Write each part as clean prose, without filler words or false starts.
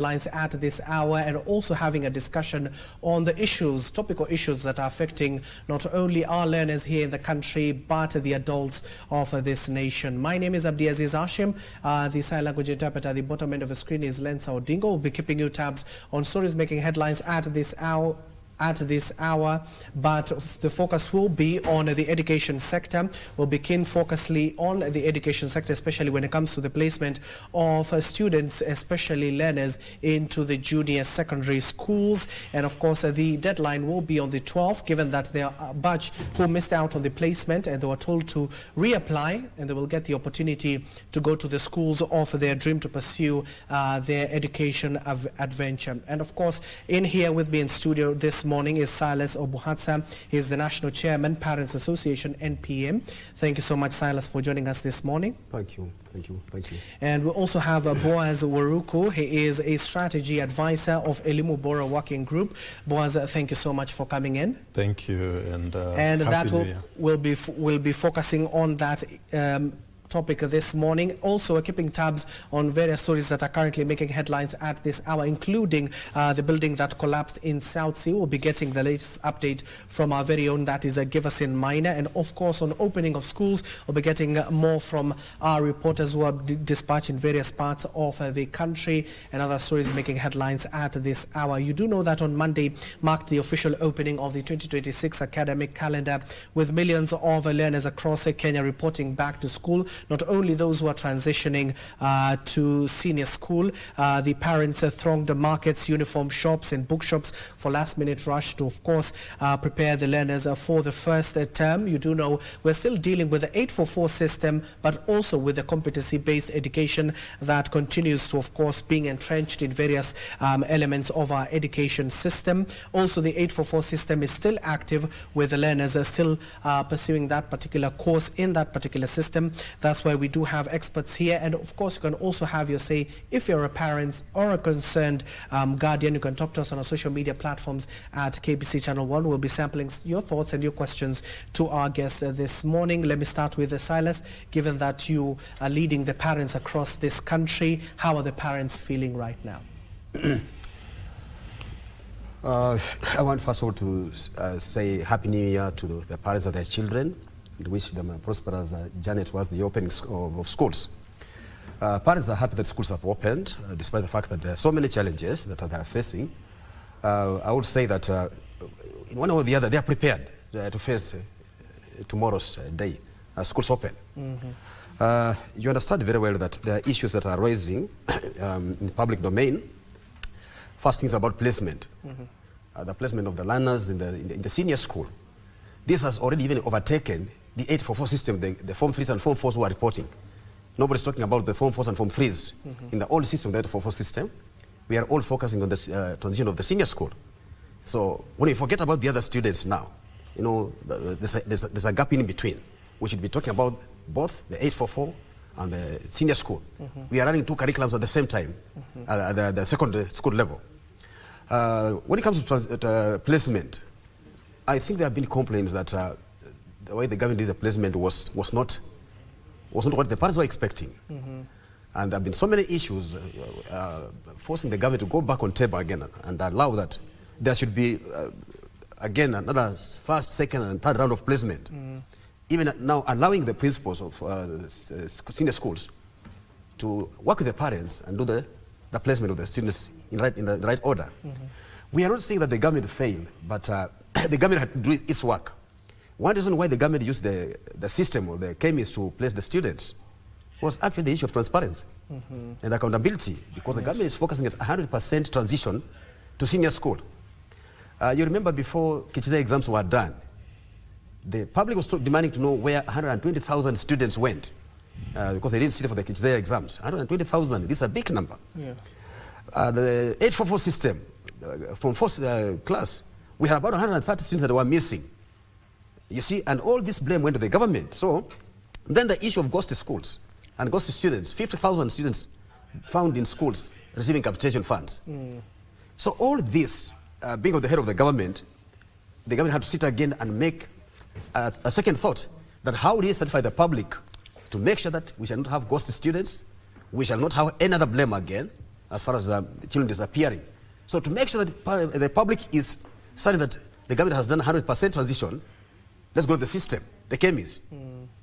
Lines at this hour, and also having a discussion on the issues, topical issues that are affecting not only our learners here in the country but the adults of this nation. My name is Abdiaziz Hashim. The sign language interpreter at the bottom end of the screen is Lensa Odingo. We'll be keeping you tabs on stories making headlines at this hour. But the focus will be on the education sector. We'll be keen focusly on the education sector, especially when it comes to the placement of students, especially learners, into the junior secondary schools. And of course, the deadline will be on the 12th, given that there are a batch who missed out on the placement and they were told to reapply, and they will get the opportunity to go to the schools of their dream to pursue their education adventure. And of course, in here with me in studio this morning is Silas Obuhatsa. He is the National Chairman, Parents Association, NPM. Thank you so much, Silas, for joining us this morning. Thank you. And we also have Boaz Waruku. He is a strategy advisor of Elimu Bora Working Group. Boaz, thank you so much for coming in. Thank you, and that will be focusing on that topic this morning. Also, we're keeping tabs on various stories that are currently making headlines at this hour, including the building that collapsed in South Sea. We'll be getting the latest update from our very own, that is Giverson Minor. And of course, on opening of schools, we'll be getting more from our reporters who are dispatched in various parts of the country, and other stories making headlines at this hour. You do know that on Monday marked the official opening of the 2026 academic calendar, with millions of learners across Kenya reporting back to school. Not only those who are transitioning to senior school, the parents thronged the markets, uniform shops and bookshops for last-minute rush to, of course, prepare the learners for the first term. You do know we're still dealing with the 844 system, but also with the competency-based education that continues to, of course, being entrenched in various elements of our education system. Also, the 844 system is still active, with the learners still pursuing that particular course in that particular system. That's why we do have experts here. And of course, you can also have your say. If you're a parent or a concerned guardian, you can talk to us on our social media platforms at KBC Channel 1. We'll be sampling your thoughts and your questions to our guests this morning. Let me start with Silas. Given that you are leading the parents across this country, how are the parents feeling right now? I want first of all to say Happy New Year to the parents of their children, and wish them a prosperous journey towards the opening of schools. Parents are happy that schools have opened, despite the fact that there are so many challenges that they are facing. I would say that in one way or the other, they are prepared to face tomorrow's day as schools open. You understand very well that there are issues that are rising in the public domain. First thing is about placement. The placement of the learners in the senior school. This has already even overtaken the 844 system, the Form 3s and Form 4s who are reporting. Nobody's talking about the Form 4s and Form 3s. In the old system, the 844 system, we are all focusing on the transition of the senior school. So when we forget about the other students now, you know, there's a gap in between. We should be talking about both the 844 and the senior school. We are running two curriculums at the same time at the secondary school level. When it comes to placement, I think there have been complaints that the way the government did the placement was not what the parents were expecting. And there have been so many issues forcing the government to go back on table again and allow that there should be, again, another first, second, and third round of placement. Even now allowing the principals of senior schools to work with the parents and do the placement of the students in the right order. We are not saying that the government failed, but the government had to do its work. One reason why the government used the system or the KMIS to place the students was actually the issue of transparency and accountability, because the government is focusing at 100% transition to senior school. You remember before KCSE exams were done, the public was demanding to know where 120,000 students went because they didn't sit for the KCSE exams. 120,000, this is a big number. The 844 system, from first class, we had about 130 students that were missing. You see, and all this blame went to the government. So then the issue of ghost schools and ghost students, 50,000 students found in schools receiving capitation funds. So all this, being on the head of the government had to sit again and make a second thought, that how do you satisfy the public to make sure that we shall not have ghost students, we shall not have any other blame again, as far as children disappearing. So to make sure that the public is certain that the government has done 100% transition, let's go to the system, the chemists.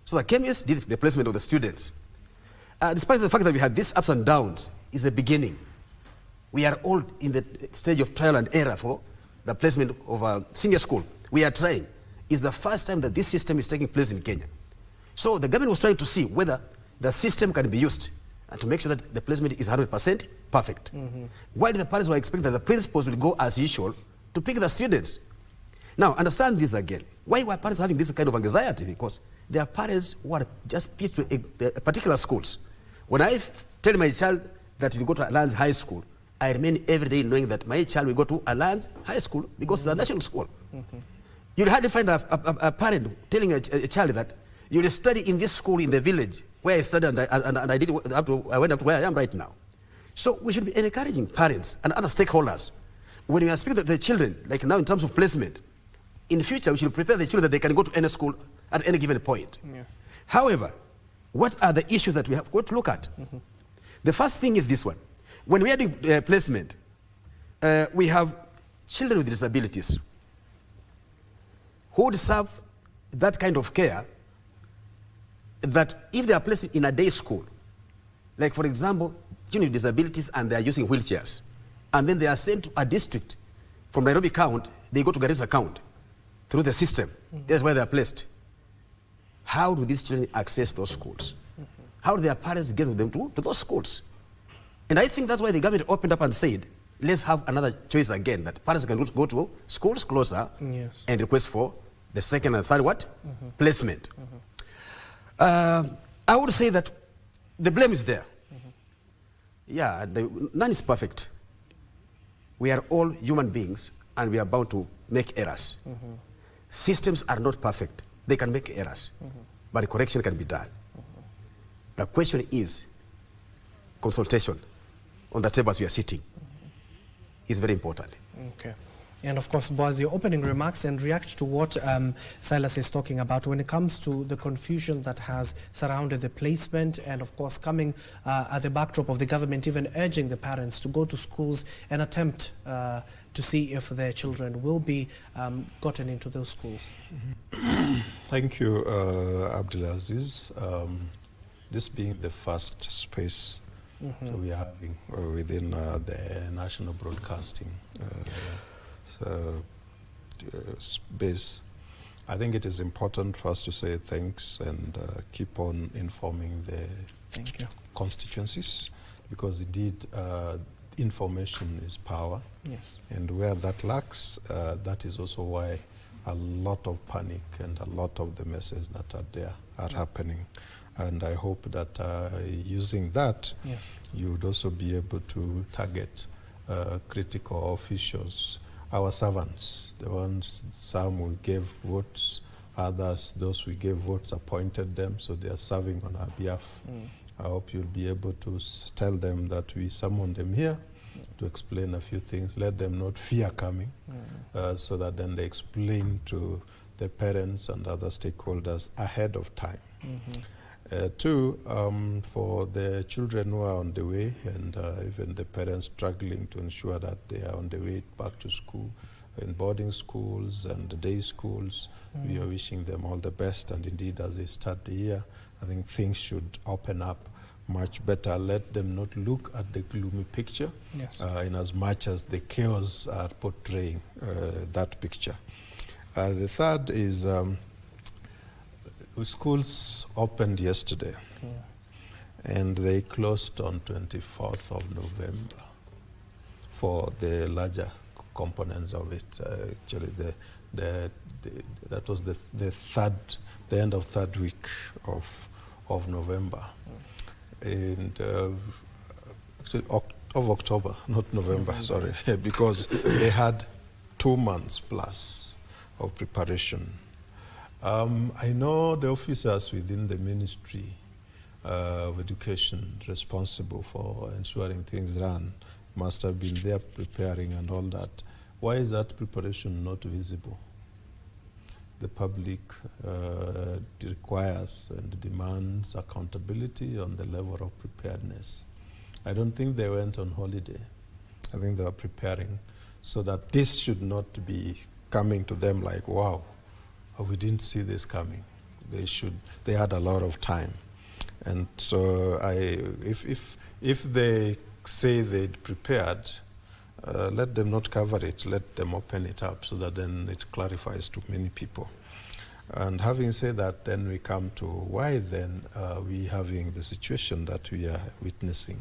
So the chemists did the placement of the students. Despite the fact that we had these ups and downs, is a beginning. We are all in the stage of trial and error for the placement of senior school. We are trying. It's the first time that this system is taking place in Kenya. So the government was trying to see whether the system can be used and to make sure that the placement is 100% perfect. While the parents were expecting that the principals will go as usual to pick the students. Now, understand this again. Why were parents having this kind of anxiety? Because there are parents who are just pitched to particular schools. When I tell my child that you go to Alliance High School, I remain every day knowing that my child will go to Alliance High School because it's a national school. You'll hardly find a parent telling a child that you will study in this school in the village where I studied and I went up to where I am right now. So we should be encouraging parents and other stakeholders. When we are speaking to the children, like now in terms of placement, in future we should prepare the children that they can go to any school at any given point. Yeah. However, what are the issues that we have got to look at? The first thing is this one. When we are doing placement, we have children with disabilities who deserve that kind of care that if they are placed in a day school, like for example, children with disabilities and they are using wheelchairs, and then they are sent to a district from Nairobi County, they go to Garissa County through the system. That's where they are placed. How do these children access those schools? How do their parents get them to those schools? And I think that's why the government opened up and said, let's have another choice again, that parents can go to schools closer and request for the second and third placement. I would say that the blame is there. Yeah, none is perfect. We are all human beings and we are bound to make errors. Systems are not perfect. They can make errors, but correction can be done. The question is consultation on the table as we are sitting is very important. Okay. And of course, Boaz, your opening remarks and react to what Silas is talking about when it comes to the confusion that has surrounded the placement and of course coming at the backdrop of the government even urging the parents to go to schools and attempt to see if their children will be gotten into those schools. Thank you, Abdulaziz. This being the first space we are having within the national broadcasting base, I think it is important for us to say thanks and keep on informing the constituencies, because indeed information is power. Yes. And where that lacks, that is also why a lot of panic and a lot of the messes that are there are happening. And I hope that using that, you would also be able to target critical officials, our servants, the ones, some we gave votes, others, those we gave votes, appointed them, so they are serving on our behalf. I hope you'll be able to tell them that we summon them here to explain a few things, let them not fear coming, so that then they explain to the parents and other stakeholders ahead of time. Two, for the children who are on the way and even the parents struggling to ensure that they are on the way back to school, in boarding schools and day schools, we are wishing them all the best. And indeed, as they start the year, I think things should open up much better. Let them not look at the gloomy picture in as much as the chaos are portraying that picture. The third is schools opened yesterday and they closed on 24th of November for the larger components of it. Actually, that was the end of third week of November. And actually of October, not November, sorry, because they had 2 months plus of preparation. I know the officers within the Ministry of Education responsible for ensuring things run must have been there preparing and all that. Why is that preparation not visible? The public requires and demands accountability on the level of preparedness. I don't think they went on holiday. I think they were preparing so that this should not be coming to them like, wow, we didn't see this coming. They had a lot of time. And so if they say they'd prepared, let them not cover it, let them open it up so that then it clarifies to many people. And having said that, then we come to why then we having the situation that we are witnessing.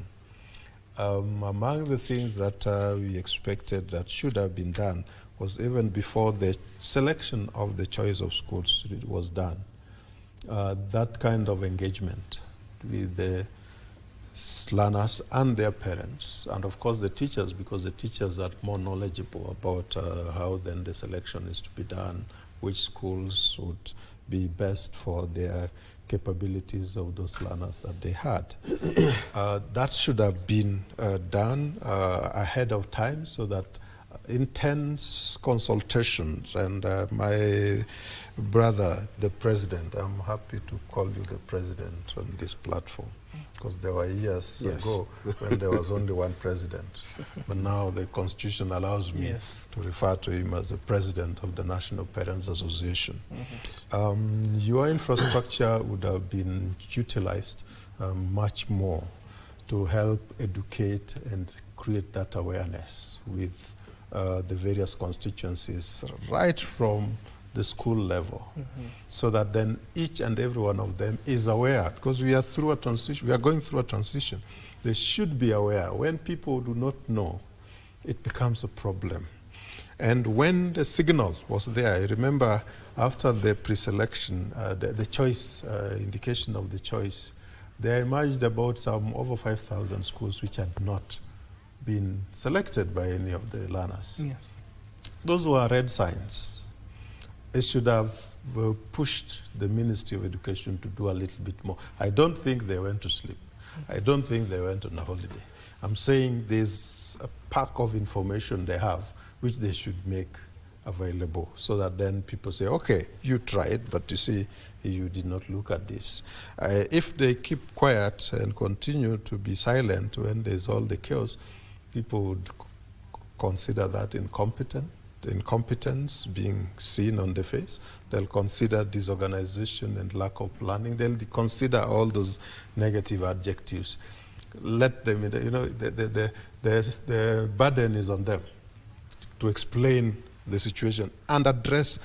Among the things that we expected that should have been done was even before the selection of the choice of schools was done, that kind of engagement with the learners and their parents, and of course the teachers, because the teachers are more knowledgeable about how then the selection is to be done, which schools would be best for their capabilities of those learners that they had. That should have been done ahead of time so that intense consultations, and my brother, the president, I'm happy to call you the president on this platform, because there were years ago when there was only one president. But now the Constitution allows me to refer to him as the president of the National Parents Association. Your infrastructure would have been utilized much more to help educate and create that awareness with the various constituencies right from the school level, so that then each and every one of them is aware, because we are through a transition, we are going through a transition. They should be aware. When people do not know, it becomes a problem. And when the signal was there, I remember after the pre-selection, the choice, indication of the choice, there emerged about some over 5,000 schools which had not been selected by any of the learners. Yes. Those were red signs. It should have pushed the Ministry of Education to do a little bit more. I don't think they went to sleep. I don't think they went on a holiday. I'm saying there's a pack of information they have which they should make available so that then people say, okay, you tried, but you see, you did not look at this. If they keep quiet and continue to be silent when there's all the chaos, people would consider that incompetence being seen on the face. They'll consider disorganization and lack of planning. They'll consider all those negative adjectives. Let them, the burden is on them to explain the situation and address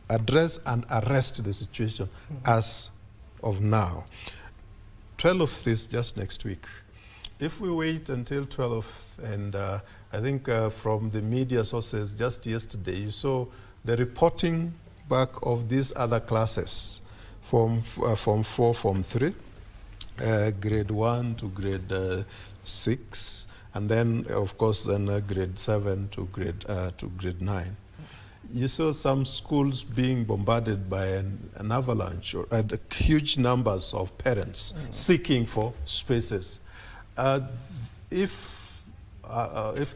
and arrest the situation as of now. 12th is just next week. If we wait until 12th, and I think from the media sources just yesterday, you saw the reporting back of these other classes, Form 4, Form 3, grade 1 to grade 6, and then, of course, then grade 7 to grade 9. You saw some schools being bombarded by an avalanche or huge numbers of parents seeking for spaces. If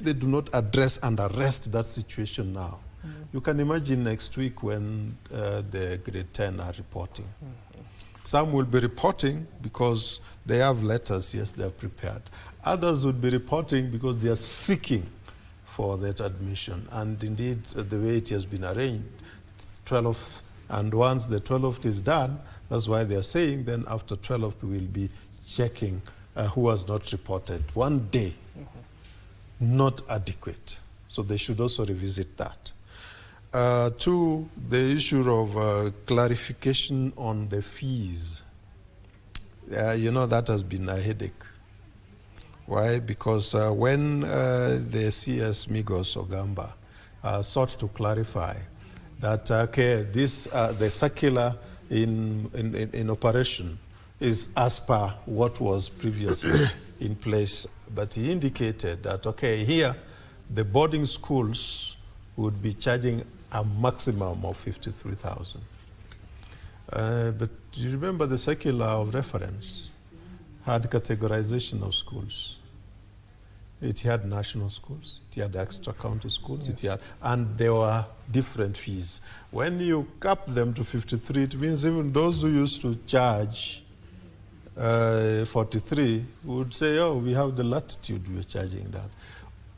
they do not address and arrest that situation now, you can imagine next week when the grade 10 are reporting. Some will be reporting because they have letters, yes, they are prepared. Others would be reporting because they are seeking for that admission. And indeed, the way it has been arranged, 12th, and once the 12th is done, that's why they are saying then after 12th we'll be checking who has not reported. 1 day, not adequate. So they should also revisit that. 2, the issue of clarification on the fees. That has been a headache. Why? Because when the CS Migos Ogamba sought to clarify that, the circular in operation is as per what was previously in place, but he indicated that, here the boarding schools would be charging a maximum of 53,000. But do you remember the circular of reference had categorization of schools? It had national schools, it had extra county schools, and there were different fees. When you cap them to 53, it means even those who used to charge 43, we would say, oh, we have the latitude, we're charging that.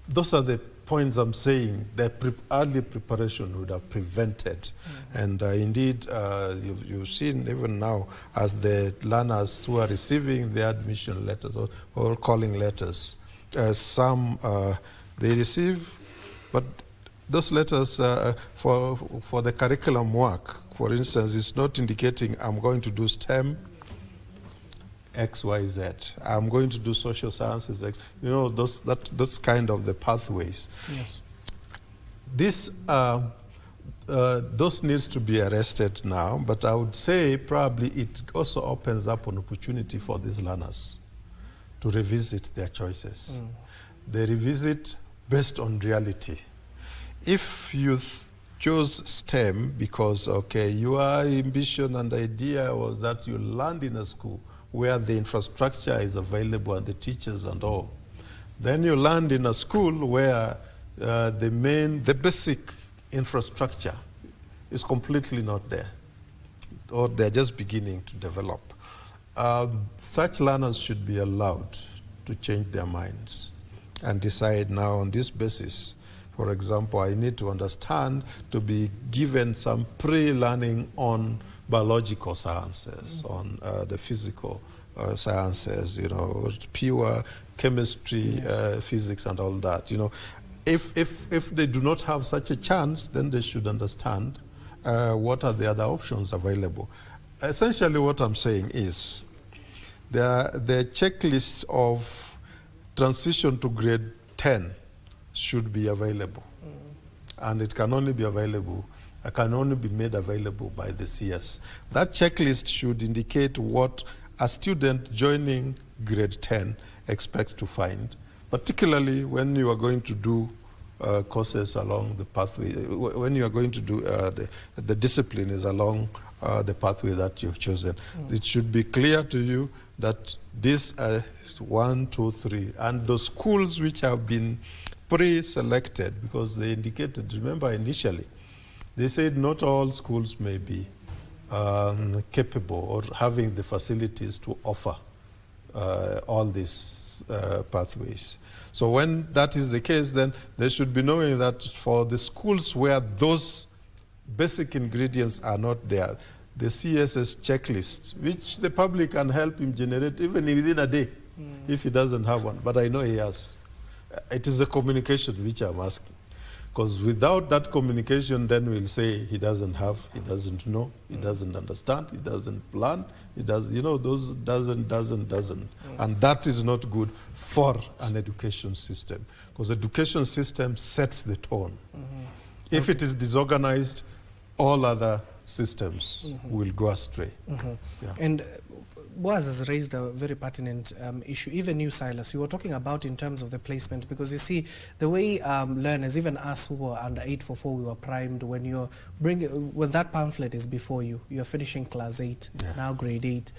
Those are the points I'm saying that early preparation would have prevented. And indeed, you've seen even now as the learners who are receiving the admission letters or calling letters, some they receive, but those letters for the curriculum work, for instance, it's not indicating I'm going to do STEM, X, Y, Z. I'm going to do social sciences, X. You know, that's kind of the pathways. Yes. This, those needs to be arrested now, but I would say probably it also opens up an opportunity for these learners to revisit their choices. They revisit based on reality. If you chose STEM because, okay, your ambition and idea was that you land in a school where the infrastructure is available and the teachers and all. Then you land in a school where the basic infrastructure is completely not there, or they're just beginning to develop. Such learners should be allowed to change their minds and decide now on this basis. For example, I need to understand to be given some pre-learning on biological sciences, on the physical sciences, you know, pure chemistry, physics and all that. You know, if they do not have such a chance, then they should understand what are the other options available. Essentially what I'm saying is the checklist of transition to grade 10 should be available. And it can only be available, can only be made available by the CS. That checklist should indicate what a student joining grade 10 expects to find, particularly when you are going to do courses along the pathway, when you are going to do the discipline is along the pathway that you've chosen. It should be clear to you that these are 1, 2, 3, and those schools which have been pre-selected, because they indicated, remember initially, they said not all schools may be capable or having the facilities to offer all these pathways. So when that is the case, then they should be knowing that for the schools where those basic ingredients are not there, the CSS checklist, which the public can help him generate even within a day, if he doesn't have one. But I know he has. It is the communication which I'm asking. Because without that communication, then we'll say he doesn't have, he doesn't know, he doesn't understand, he doesn't plan, he does, you know, those doesn't. And that is not good for an education system. Because the education system sets the tone. If it is disorganized, all other systems will go astray. Yeah. And Boaz has raised a very pertinent issue. Even you, Silas, you were talking about in terms of the placement, because you see the way learners, even us who were under 844, we were primed when you're when that pamphlet is before you, you're finishing class 8, now grade 8.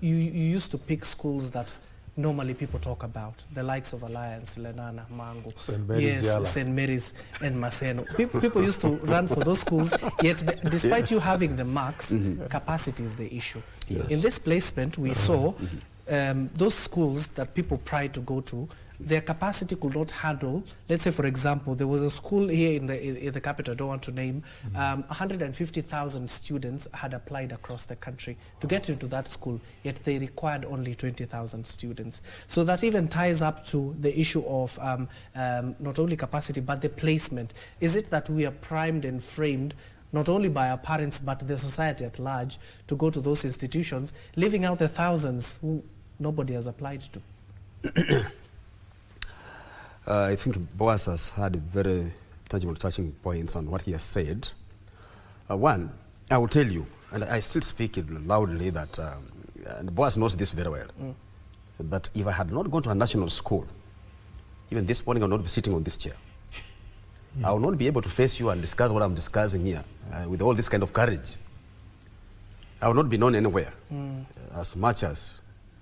You used to pick schools that normally people talk about, the likes of Alliance, Lenana, Mango, St. Mary's, yes, St. Mary's and Maseno. People used to run for those schools, yet despite you having the marks, capacity is the issue. Yes. In this placement, we saw those schools that people pride to go to, their capacity could not handle. Let's say, for example, there was a school here in the capital, I don't want to name, 150,000 students had applied across the country to get into that school, yet they required only 20,000 students. So that even ties up to the issue of not only capacity, but the placement. Is it that we are primed and framed not only by our parents, but the society at large, to go to those institutions, leaving out the thousands who nobody has applied to? I think Boaz has had very tangible, touching points on what he has said. One, I will tell you, and I still speak it loudly, that, and Boaz knows this very well, that if I had not gone to a national school, even this morning I would not be sitting on this chair. I will not be able to face you and discuss what I'm discussing here with all this kind of courage. I will not be known anywhere as much as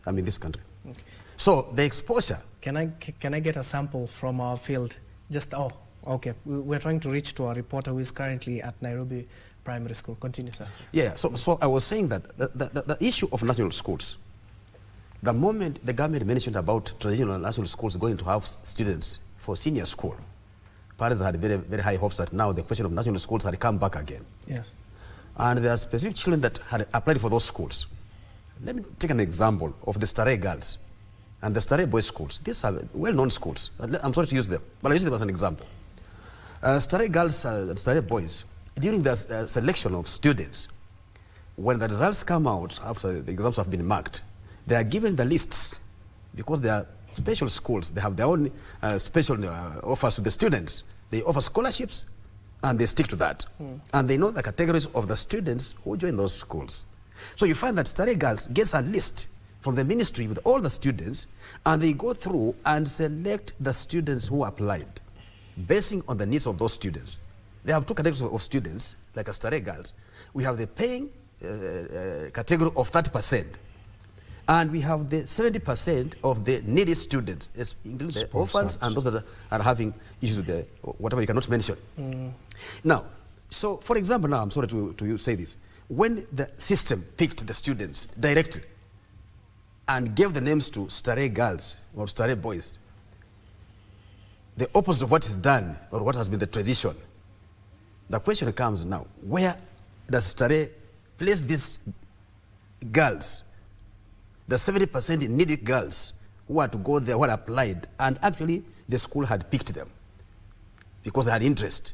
I'm in this country. Okay. So the exposure. Can I get a sample from our field? Just, okay. We're trying to reach to our reporter who is currently at Nairobi Primary School. Continue, sir. Yeah, so I was saying that the issue of national schools The moment the government mentioned about traditional national schools going to have students for senior school, parents had very, very high hopes that now the question of national schools had come back again. Yes. And there are specific children that had applied for those schools. Let me take an example of the Stare girls and the Stare boys schools. These are well-known schools. I'm sorry to use them, but I use them as an example. Stare girls and Stare boys, during the selection of students, when the results come out after the exams have been marked, they are given the lists because they are special schools. They have their own special offers to the students. They offer scholarships and they stick to that. And they know the categories of the students who join those schools. So you find that Stare Girls gets a list from the ministry with all the students, and they go through and select the students who applied, basing on the needs of those students. They have two categories of students, like a Stare Girls. We have the paying category of 30%, and we have the 70% of the needy students, including the orphans and those that are having issues with the, whatever you cannot mention. Now, so for example, now I'm sorry to say this. When the system picked the students directly and gave the names to Stare Girls or Stare Boys, the opposite of what is done or what has been the tradition, the question comes now, where does Stare place these girls, the 70% needy girls who are to go there, who are applied, and actually the school had picked them because they had interest.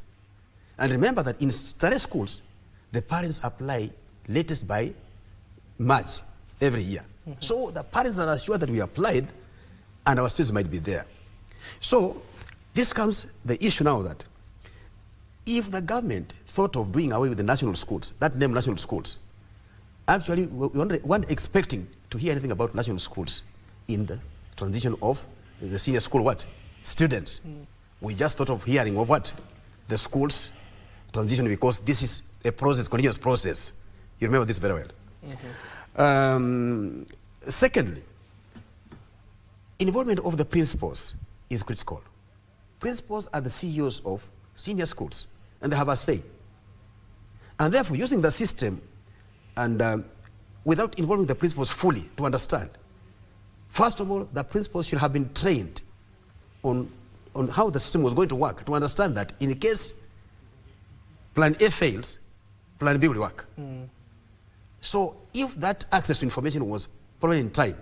And remember that in Stare schools, the parents apply latest by March every year. So the parents are sure that we applied and our students might be there. So this comes the issue now that if the government thought of doing away with the national schools, that name national schools, actually we weren't expecting to hear anything about national schools in the transition of the senior school students. We just thought of hearing of the schools transition, because this is a process, continuous process. You remember this very well. Secondly, involvement of the principals is critical. Principals are the CEOs of senior schools, and they have a say. And therefore, using the system and without involving the principals fully to understand, first of all, the principals should have been trained on how the system was going to work, to understand that in case Plan A fails, Plan B will work. So if that access to information was probably in time,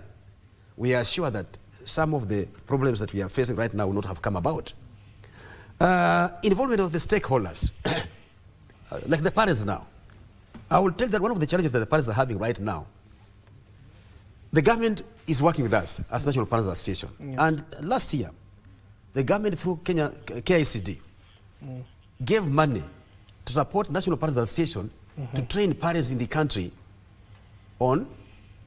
we are sure that some of the problems that we are facing right now will not have come about. Involvement of the stakeholders, like the parents now. I will tell you that one of the challenges that the parents are having right now, the government is working with us as National Parents Association. Yes. And last year, the government through Kenya KICD gave money to support National Parents Association to train parents in the country on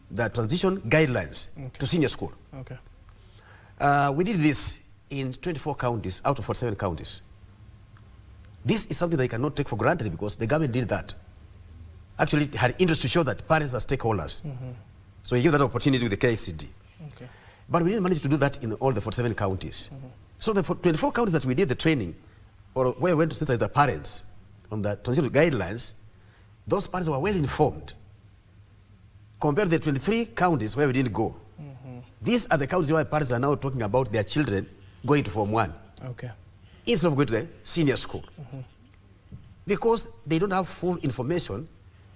the transition guidelines to senior school. We did this in 24 counties out of 47 counties. This is something that you cannot take for granted because the government did that. Actually, it had interest to show that parents are stakeholders. So we give that opportunity with the KICD. But we didn't manage to do that in all the 47 counties. So the 24 counties that we did the training, or where we went to sensitize the parents on the transition guidelines, those parents were well informed. Compared to the 23 counties where we didn't go. These are the counties where parents are now talking about their children going to Form 1. Instead of going to the senior school. Because they don't have full information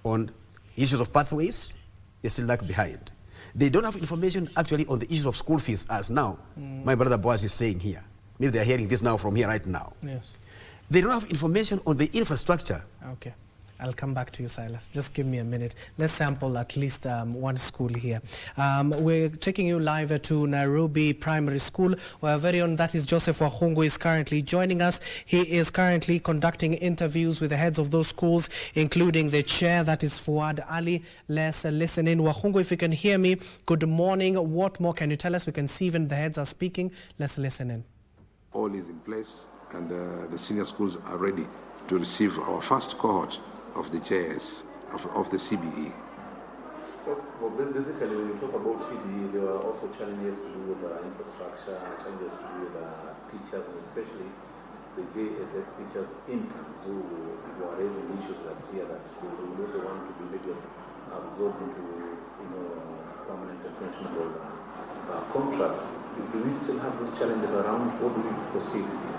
on issues of pathways, they still lag behind. They don't have information actually on the issues of school fees, as now my brother Boaz is saying here. Maybe they're hearing this now from here right now. They don't have information on the infrastructure. I'll come back to you, Silas. Just give me a minute. Let's sample at least one school here. We're taking you live to Nairobi Primary School, where our very own, that is Joseph Wahungu, is currently joining us. He is currently conducting interviews with the heads of those schools, including the chair, that is Fuad Ali. Let's listen in. Wahungu, if you can hear me, good morning. What more can you tell us? We can see even the heads are speaking. Let's listen in. All is in place, and the senior schools are ready to receive our first cohort of the JS, of the CBE. Well, basically, when you talk about CBE, there are also challenges to do with infrastructure, challenges to do with teachers, and especially the JSS teachers interns who are raising issues last year that they will also want to be maybe absorbed into, permanent attention program. contracts. Do we still have those challenges around? What do we foresee this year?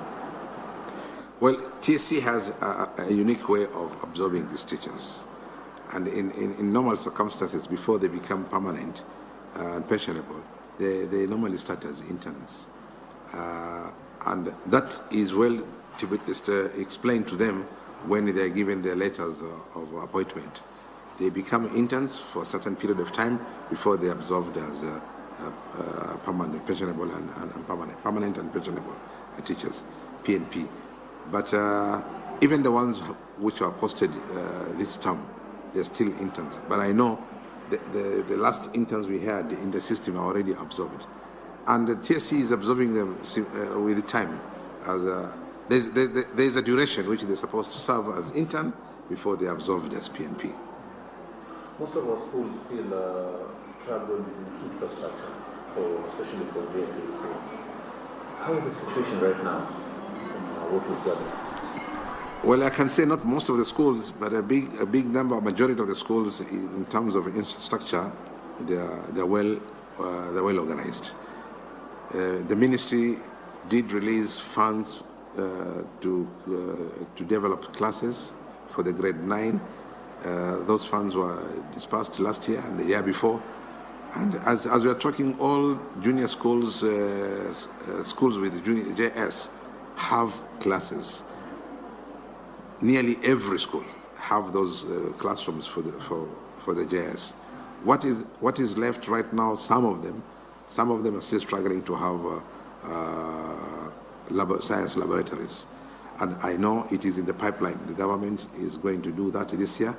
Well, TSC has a unique way of absorbing these teachers. And in normal circumstances, before they become permanent and pensionable, they normally start as interns. And that is well to be explained to them when they are given their letters of appointment. They become interns for a certain period of time before they are absorbed as permanent, pensionable, and permanent and pensionable teachers, PNP. But even the ones which are posted this term, they're still interns. But I know the last interns we had in the system are already absorbed. And the TSC is absorbing them with the time. There's a duration which they're supposed to serve as intern before they're absorbed as PNP. Most of our schools still struggle with infrastructure, especially for JSS. How is the situation right now? What we've got? Well, I can say not most of the schools, but a big number, majority of the schools, in terms of infrastructure, they're well organized. The ministry did release funds to develop classes for the grade 9. Those funds were dispersed last year and the year before. And as we are talking, all junior schools, schools with junior JS, have classes. Nearly every school have those classrooms for the JS. What is left right now? Some of them are still struggling to have science laboratories, and I know it is in the pipeline. The government is going to do that this year.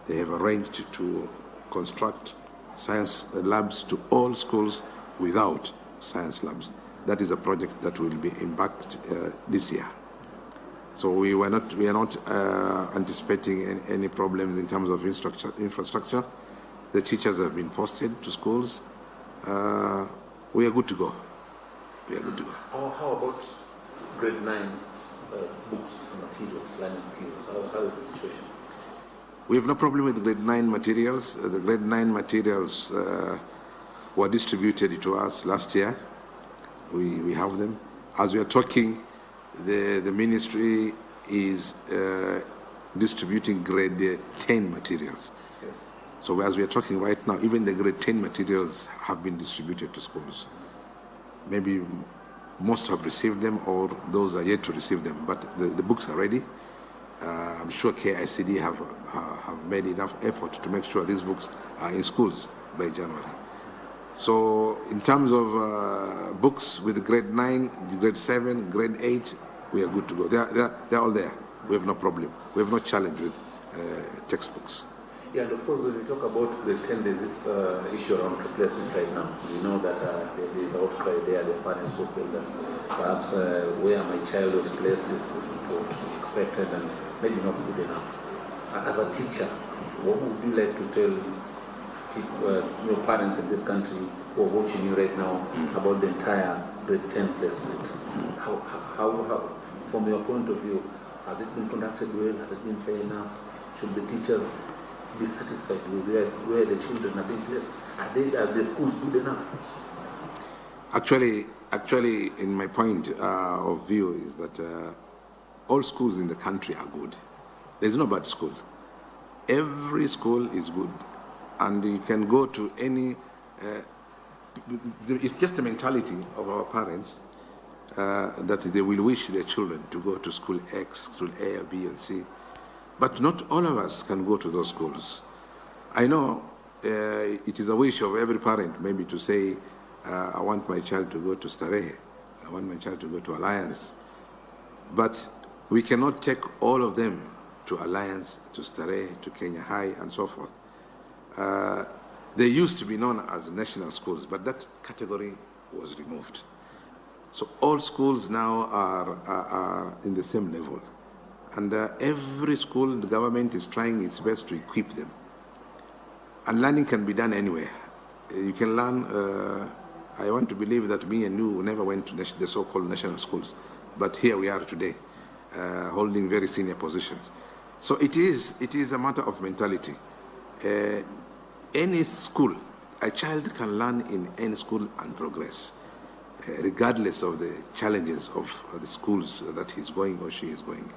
They have arranged to construct science labs to all schools without science labs. That is a project that will be embarked this year. So we are not anticipating any problems in terms of infrastructure. The teachers have been posted to schools. We are good to go. We are good to go. How about grade 9 books, materials, learning materials? How is the situation? We have no problem with grade 9 materials. The grade 9 materials were distributed to us last year. We have them. As we are talking, the ministry is distributing grade 10 materials. Yes. So as we are talking right now, even the grade 10 materials have been distributed to schools. Maybe most have received them, or those are yet to receive them, but the books are ready. I'm sure KICD have made enough effort to make sure these books are in schools by January. So in terms of books with grade 9, grade 7, grade 8, we are good to go. They're all there. We have no problem. We have no challenge with textbooks. Yeah, and of course, when we talk about grade 10, there's this issue around replacement right now. We know that there's outcry there. The parents who feel that perhaps where my child was placed is what we expected and maybe not good enough. As a teacher, what would you like to tell people, parents in this country who are watching you right now about the entire grade 10 placement? How, from your point of view, has it been conducted well? Has it been fair enough? Should the teachers be satisfied with where the children are being placed? Are the schools good enough? Actually, in my point of view is that all schools in the country are good. There's no bad school. Every school is good. And you can go to any, it's just the mentality of our parents that they will wish their children to go to school X, school A, or B, and C. But not all of us can go to those schools. I know it is a wish of every parent maybe to say, I want my child to go to Starehe, I want my child to go to Alliance. But we cannot take all of them to Alliance, to Starehe, to Kenya High, and so forth. They used to be known as national schools, but that category was removed. So all schools now are in the same level. And every school, the government is trying its best to equip them. And learning can be done anywhere. You can learn, I want to believe that me and you never went to the so-called national schools. But here we are today, holding very senior positions. So it is a matter of mentality. Any school, a child can learn in any school and progress, regardless of the challenges of the schools that he's going or she is going.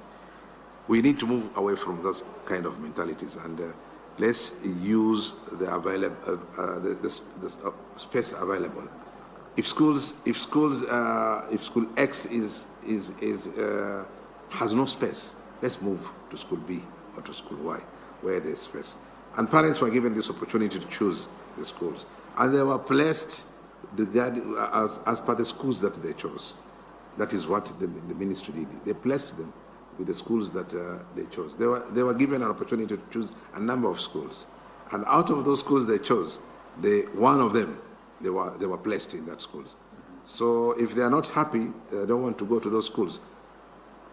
We need to move away from those kind of mentalities, and let's use the available, the space available. If school X has no space, let's move to school B or to school Y, where there's space. And parents were given this opportunity to choose the schools, and they were placed as per the schools that they chose. That is what the ministry did. They placed them with the schools that they chose. They were given an opportunity to choose a number of schools, and out of those schools they chose, one of them they were placed in that schools. So if they are not happy, they don't want to go to those schools,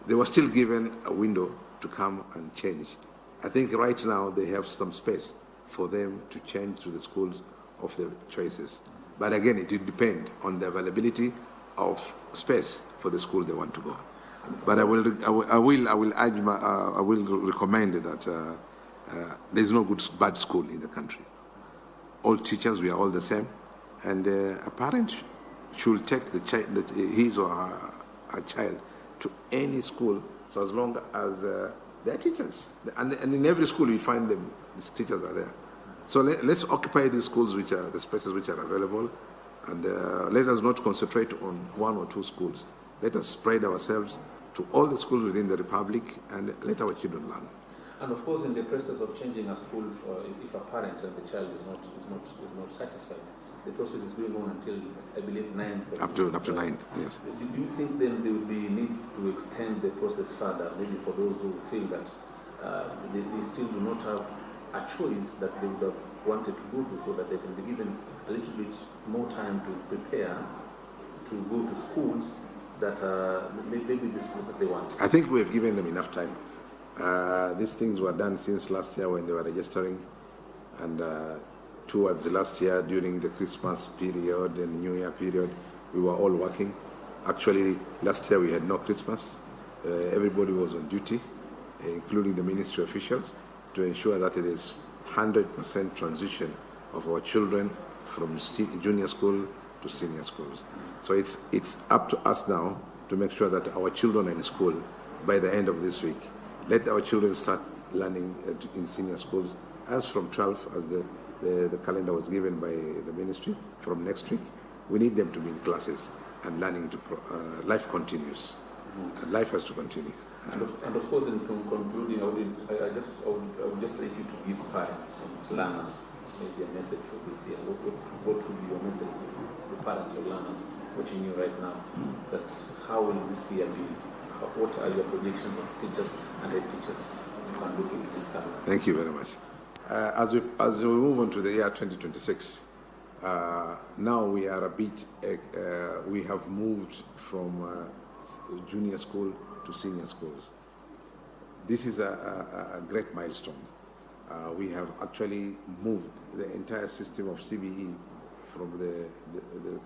they were still given a window to come and change. I think right now they have some space for them to change to the schools of their choices. But again, it will depend on the availability of space for the school they want to go. But I will recommend that there is no bad school in the country. All teachers, we are all the same, and a parent should take his or her child to any school, so as long as there are teachers, and in every school you find them. These teachers are there. So let's occupy these schools, which are the spaces which are available, and let us not concentrate on one or two schools. Let us spread ourselves to all the schools within the Republic, and let our children learn. And of course, in the process of changing a school, if a parent and the child is not satisfied, the process is going on until, I believe, 9th. Up to 9th, yes. Do you think then there would be need to extend the process further, maybe for those who feel that they still do not have a choice that they would have wanted to go to, so that they can be given a little bit more time to prepare to go to schools that maybe the schools that they want? I think we have given them enough time. These things were done since last year when they were registering, and towards the last year during the Christmas period and New Year period, we were all working. Actually, last year we had no Christmas. Everybody was on duty, including the ministry officials, to ensure that it is 100% transition of our children from junior school to senior schools. So it's up to us now to make sure that our children are in school by the end of this week. Let our children start learning in senior schools as from 12, as the calendar was given by the ministry. From next week, we need them to be in classes and learning to life continues. And life has to continue. And of course, in concluding, I would just like you to give parents and learners maybe a message for this year. What would be your message to the parents or learners watching you right now? That how will this year be? What are your predictions as teachers and head teachers and looking at this calendar? Thank you very much. As we move on to the year 2026, now we are we have moved from junior school to senior schools. This is a great milestone. We have actually moved the entire system of CBE from the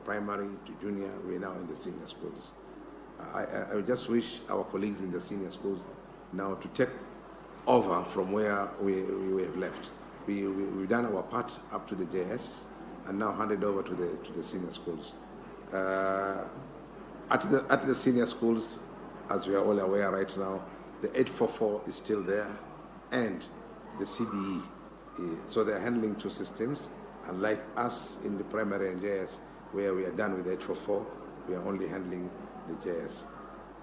primary to junior. We're now in the senior schools. I just wish our colleagues in the senior schools now to take over from where we have left. We've done our part up to the JS and now handed over to the senior schools. At the senior schools, as we are all aware right now, the 844 is still there, and the CBE. So they're handling two systems, and like us in the primary and JS, where we are done with the 844, we are only handling the JS.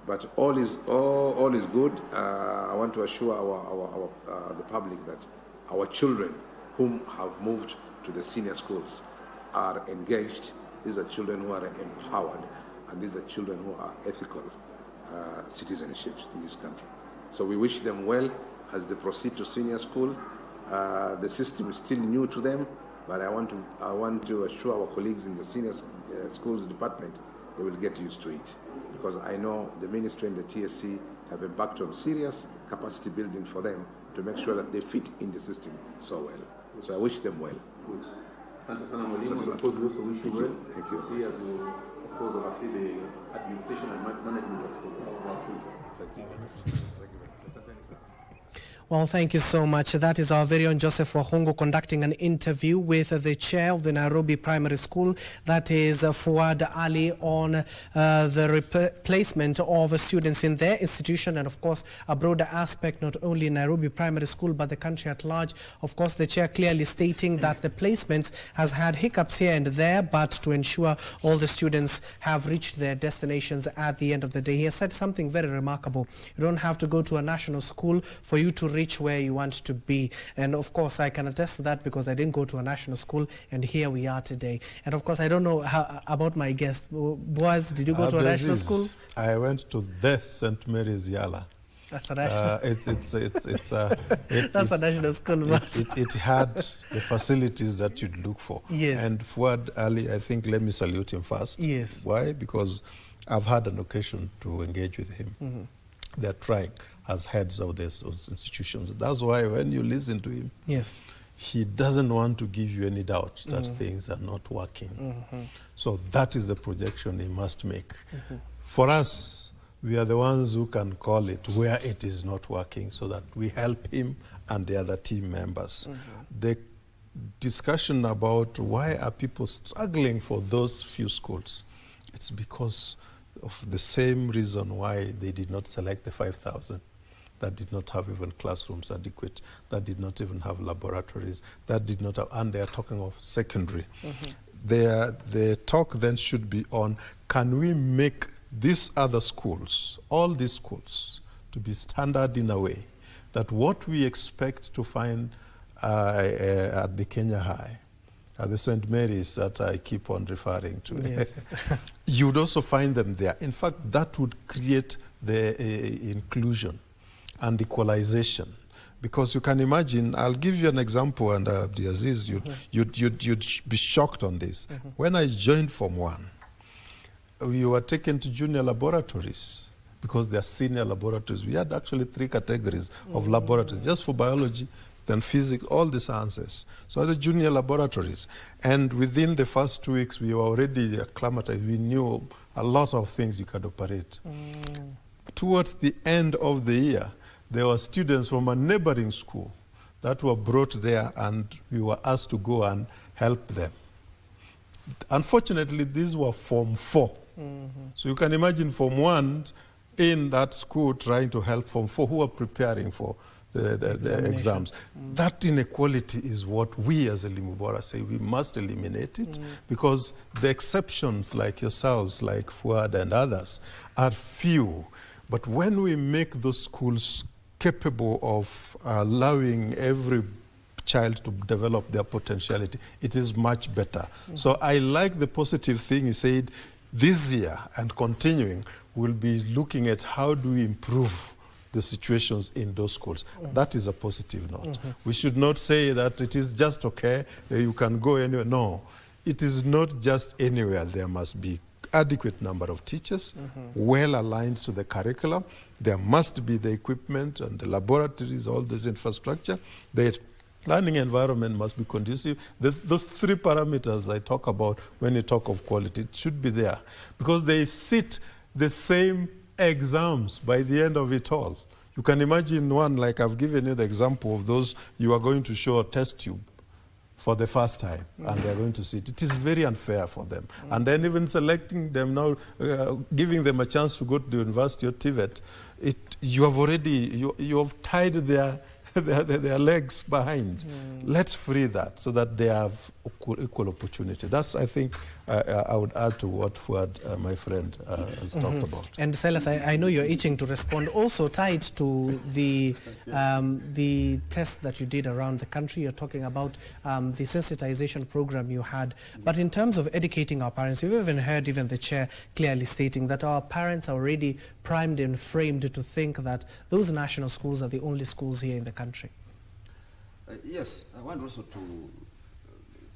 But all is good. I want to assure the public that our children whom have moved to the senior schools are engaged. These are children who are empowered, and these are children who are ethical citizenships in this country. So we wish them well as they proceed to senior school. The system is still new to them, but I want to assure our colleagues in the senior schools department they will get used to it, because I know the ministry and the TSC have embarked on serious capacity building for them to make sure that they fit in the system so well. So I wish them well. Good. Asante sana mwalimu. Of course, we also wish you well. Thank you. See, as you, of course, oversee the administration and management of our schools. Thank you. Well, thank you so much. That is our very own Joseph Wahungu conducting an interview with the chair of the Nairobi Primary School, that is Fuad Ali, on the replacement of students in their institution, and of course a broader aspect, not only in Nairobi Primary School but the country at large. Of course, the chair clearly stating that the placements has had hiccups here and there, but to ensure all the students have reached their destinations at the end of the day. He has said something very remarkable. You don't have to go to a national school for you to reach where you want to be. And of course, I can attest to that because I didn't go to a national school, and here we are today. And of course, I don't know about my guest. Boaz, did you go to a national school? I went to the St. Mary's Yala. That's a national. That's a national school. It had the facilities that you'd look for. Yes. And Fuad Ali, I think, let me salute him first. Yes. Why? Because I've had an occasion to engage with him. Mm-hmm. They're trying as heads of those institutions. That's why when you listen to him, yes, he doesn't want to give you any doubt that things are not working. Mm-hmm. So that is the projection he must make. Mm-hmm. For us, we are the ones who can call it where it is not working so that we help him and the other team members. Mm-hmm. The discussion about why are people struggling for those few schools, it's because of the same reason why they did not select the 5,000, that did not have even classrooms adequate, that did not even have laboratories, that did not have, and they are talking of secondary. Mm-hmm. The talk then should be on, can we make these other schools, all these schools, to be standard in a way that what we expect to find at the Kenya High, at the St. Mary's that I keep on referring to, yes. you would also find them there. In fact, that would create the inclusion and equalization. Because you can imagine, I'll give you an example, and Abdiaziz, you'd be shocked on this. Mm-hmm. When I joined Form 1, we were taken to junior laboratories because they are senior laboratories. We had actually 3 categories of laboratories, just for biology, then physics, all the sciences. So the junior laboratories. And within the first 2 weeks, we were already acclimatized. We knew a lot of things you could operate. Towards the end of the year, there were students from a neighboring school that were brought there, and we were asked to go and help them. Unfortunately, these were Form 4. Mm-hmm. So you can imagine Form 1 in that school trying to help Form 4 who are preparing for the exams. That inequality is what we as a Limubora say we must eliminate it, because the exceptions like yourselves, like Fuad and others, are few. But when we make those schools capable of allowing every child to develop their potentiality, it is much better. So I like the positive thing he said. This year and continuing, we'll be looking at how do we improve the situations in those schools. That is a positive note. We should not say that it is just okay, you can go anywhere. No, it is not just anywhere. There must be adequate number of teachers, well aligned to the curriculum. There must be the equipment and the laboratories, all this infrastructure. The learning environment must be conducive. Those 3 parameters I talk about when you talk of quality, it should be there, because they sit the same exams by the end of it all. You can imagine one, like I've given you the example of those you are going to show a test tube for the first time, and they're going to see it. It is very unfair for them. And then even selecting them now, giving them a chance to go to the University of TVET, you have already, you have tied their legs behind. Let's free that so that they have equal opportunity. That's, I think, I would add to what Fuad, my friend, has talked about. And Silas, I know you're itching to respond. Also tied to the test that you did around the country, you're talking about the sensitization program you had. But in terms of educating our parents, we've even heard even the chair clearly stating that our parents are already primed and framed to think that those national schools are the only schools here in the country. Yes, I want also to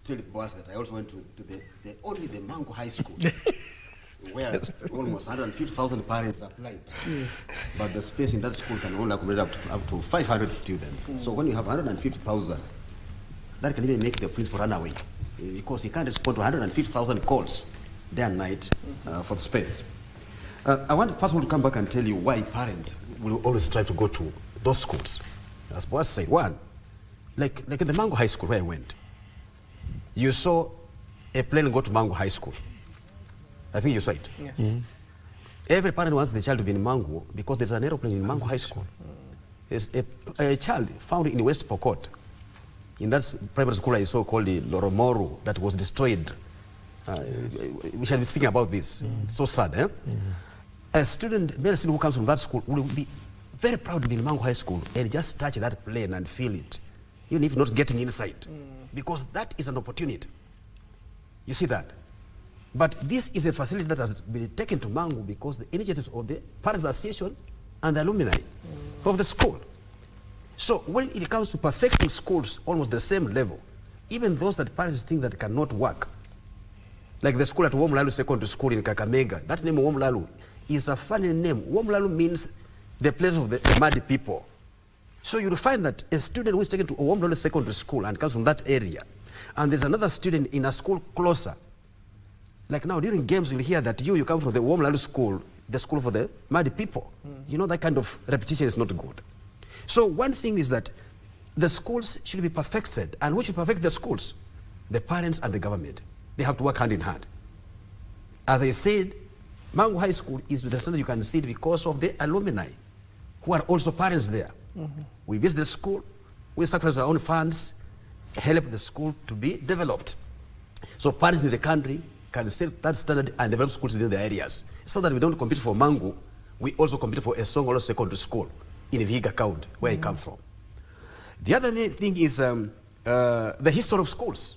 tell the boss that I also went to only the Mango High School, where almost 150,000 parents applied. Yes. But the space in that school can only accommodate up to 500 students. So when you have 150,000, that can even make the principal run away, because he can't respond to 150,000 calls day and night for the space. I want first of all to come back and tell you why parents will always try to go to those schools. as boss said, one, like in the Mango High School where I went, you saw a plane go to Mango High School. I think you saw it. Yes. Every parent wants the child to be in Mango because there's an aeroplane in Mango High School. There's a child found in West Pokot, in that primary school I saw called the Loromoru, that was destroyed. We shall be speaking about this. It's so sad, eh? A student, male student who comes from that school will be very proud to be in Mango High School and just touch that plane and feel it, even if not getting inside, because that is an opportunity. You see that? But this is a facility that has been taken to Mango because the initiatives of the Parents Association and the alumni of the school. So when it comes to perfecting schools almost the same level, even those that parents think that cannot work, like the school at Womlalu Secondary School in Kakamega, that name Womlalu is a funny name. Womlalu means the place of the muddy people. So you'll find that a student who is taken to Womlalu Secondary School and comes from that area, and there's another student in a school closer. Like now during games you'll hear that you come from the Womlalu School, the school for the muddy people. You know, that kind of repetition is not good. So one thing is that the schools should be perfected. And who should perfect the schools? The parents and the government. They have to work hand in hand. As I said, Mango High School is the standard you can see it because of the alumni who are also parents there. We visit the school, we sacrifice our own funds, help the school to be developed. So parents in the country can set that standard and develop schools within the areas. So that we don't compete for Mango, we also compete for a Songolo Secondary School in Vihiga County, where I come from. The other thing is the history of schools.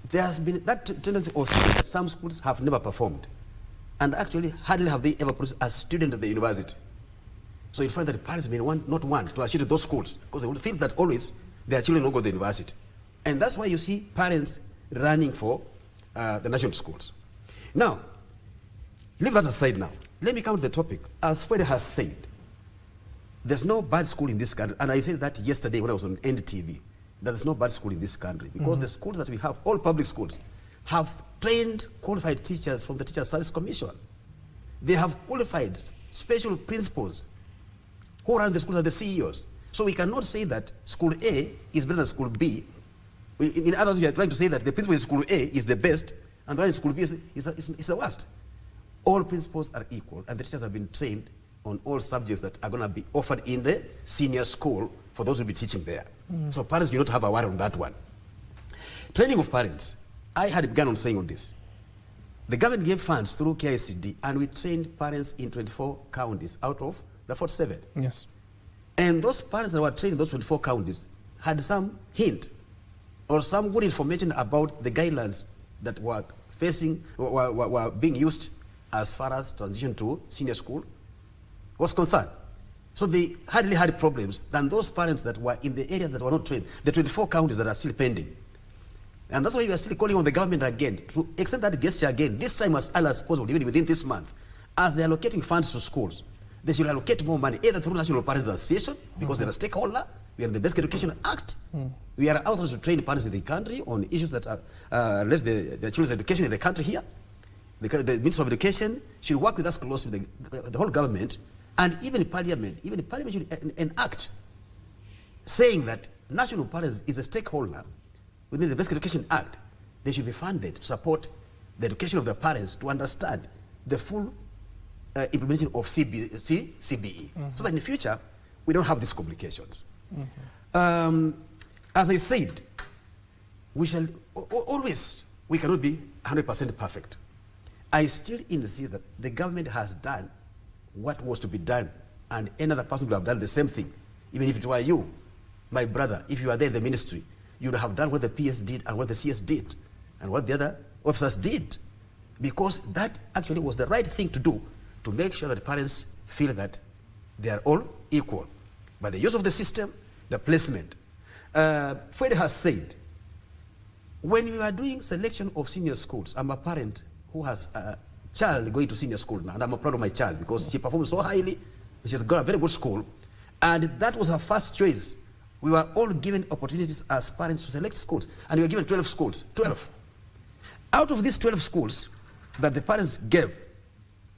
There has been that tendency of some schools have never performed. And actually, hardly have they ever produced a student at the university. So you find that parents may not want to associate those schools because they will feel that always their children will go to the university. And that's why you see parents running for the national schools. Now, leave that aside now. Let me come to the topic. As Fede has said, there's no bad school in this country. And I said that yesterday when I was on NTV, that there's no bad school in this country. Because the schools that we have, all public schools, have trained qualified teachers from the Teacher Service Commission. They have qualified special principals who run the schools are the CEOs. So we cannot say that school A is better than school B. In other words, we are trying to say that the principal in school A is the best and the one in school B is the worst. All principals are equal and the teachers have been trained on all subjects that are going to be offered in the senior school for those who will be teaching there. So parents do not have a worry on that one. Training of parents. I had begun on saying on this. The government gave funds through KICD and we trained parents in 24 counties out of the 47. Yes. And those parents that were trained in those 24 counties had some hint or some good information about the guidelines that were were being used as far as transition to senior school was concerned. So they hardly had problems than those parents that were in the areas that were not trained, the 24 counties that are still pending. And that's why we are still calling on the government again to extend that gesture again, this time as early as possible, even within this month. As they are allocating funds to schools, they should allocate more money, either through National Parents Association, because they're a stakeholder. We are in the Basic Education Act. We are authorized to train parents in the country on issues that are relate to the children's education in the country here. The Ministry of Education should work with us closely with the whole government, and even Parliament. Even the Parliament should enact saying that National Parents is a stakeholder within the Basic Education Act. They should be funded to support the education of the parents to understand the full implementation of CBE, so that in the future we don't have these complications. As I said, we shall always, we cannot be 100% perfect. I still insist that the government has done what was to be done, and another person would have done the same thing. Even if it were you, my brother, if you were there in the ministry, you would have done what the PS did and what the CS did and what the other officers did, because that actually was the right thing to do to make sure that parents feel that they are all equal. By the use of the system, the placement. Fred has said, when we are doing selection of senior schools, I'm a parent who has a child going to senior school now, and I'm proud of my child because she performed so highly. She's got a very good school, and that was her first choice. We were all given opportunities as parents to select schools, and we were given 12 schools, 12. Out of these 12 schools that the parents gave,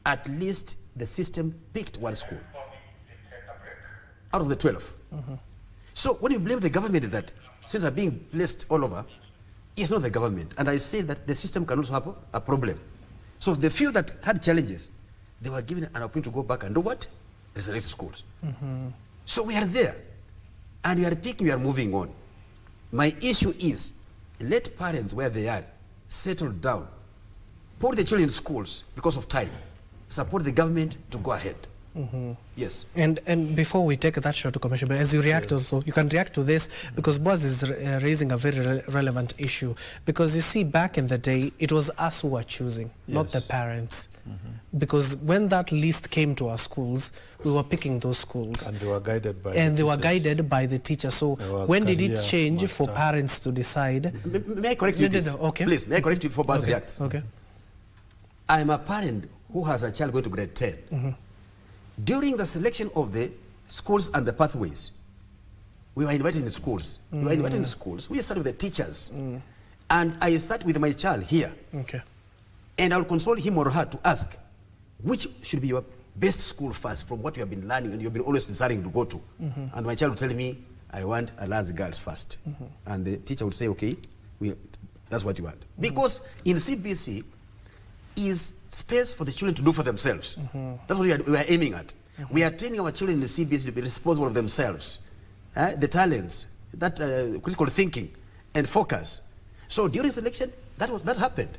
at least the system picked one school. out of the 12. So when you blame the government that students are being placed all over, it's not the government. And I say that the system can also have a problem. So the few that had challenges, they were given an opportunity to go back and do what? Resurrect schools. So we are there. And we are picking, we are moving on. My issue is, let parents where they are settle down. Put the children in schools because of time. Support the government to go ahead. Yes. And before we take that short commercial, but as you react also, you can react to this because Boaz is raising a very relevant issue. Because you see, back in the day, it was us who were choosing, not the parents. Because when that list came to our schools, we were picking those schools. And they were guided by the teachers. So when did it change for parents to decide? May I correct you this? Okay. Please, may I correct you before Boaz reacts? Okay. I'm a parent who has a child going to grade 10. During the selection of the schools and the pathways, we were invited in schools. We were invited in schools. We start with the teachers. And I start with my child here. Okay. And I'll consult him or her to ask, which should be your best school first from what you have been learning and you've been always desiring to go to. And my child will tell me, I want Alliance Girls first. And the teacher would say, okay, that's what you want. Because in CBC is space for the children to do for themselves. That's what we are aiming at. We are training our children in the CBC to be responsible of themselves. The talents, that critical thinking and focus. So during selection, that happened.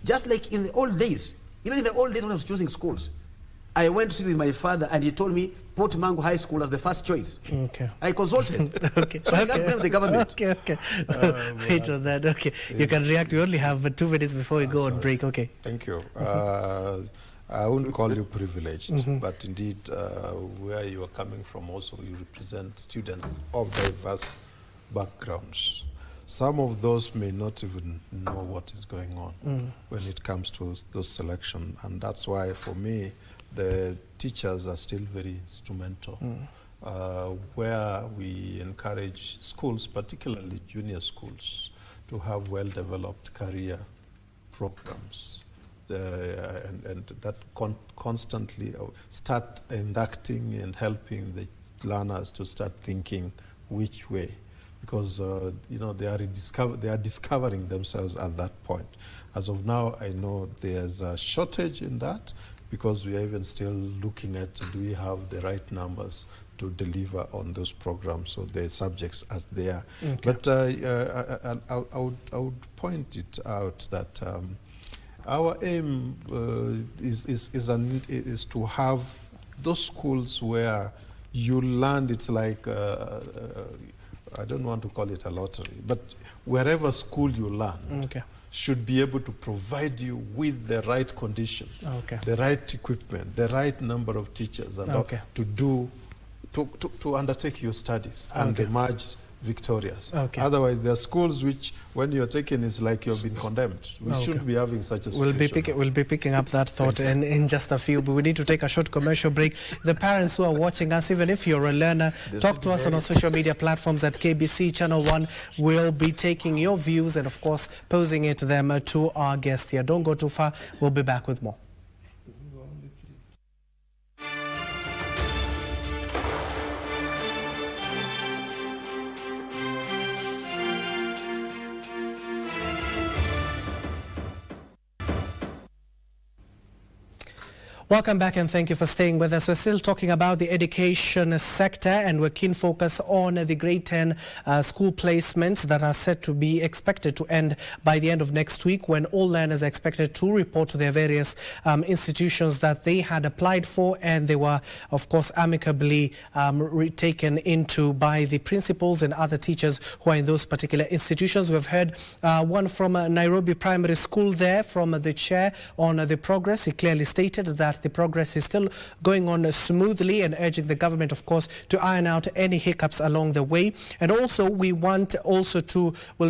Just like in the old days, even in the old days when I was choosing schools, I went to see with my father and he told me, put Mango High School as the first choice. Okay. I consulted. Okay. So I can't blame the government. Okay. Wait on that. Okay. You can react. We only have 2 minutes before we go on break. Okay. Thank you. I wouldn't call you privileged, but indeed, where you are coming from also, you represent students of diverse backgrounds. Some of those may not even know what is going on when it comes to those selection, and that's why, for me, the teachers are still very instrumental, where we encourage schools, particularly junior schools, to have well-developed career programs. And that constantly start inducting and helping the learners to start thinking which way, because they are discovering themselves at that point. As of now, I know there's a shortage in that, because we are even still looking at, do we have the right numbers to deliver on those programs, so the subjects as they are. Okay. But I would point it out that our aim is to have those schools where you learn. It's like I don't want to call it a lottery, but wherever school you learn should be able to provide you with the right condition, the right equipment, the right number of teachers, and to undertake your studies and emerge victorious. Otherwise, there are schools which, when you're taken, it's like you've been condemned. We shouldn't be having such a situation. We'll be picking up that thought in just a few, but we need to take a short commercial break. The parents who are watching us, even if you're a learner, talk to us on our social media platforms at KBC Channel 1. We'll be taking your views and, of course, posing it to them to our guests here. Don't go too far. We'll be back with more. Welcome back and thank you for staying with us. We're still talking about the education sector and we're keen focus on the grade 10 school placements that are set to be expected to end by the end of next week, when all learners are expected to report to their various institutions that they had applied for, and they were, of course, amicably taken into by the principals and other teachers who are in those particular institutions. We've heard one from Nairobi Primary School there from the chair on the progress. He clearly stated that the progress is still going on smoothly, and urging the government, of course, to iron out any hiccups along the way. And also, we'll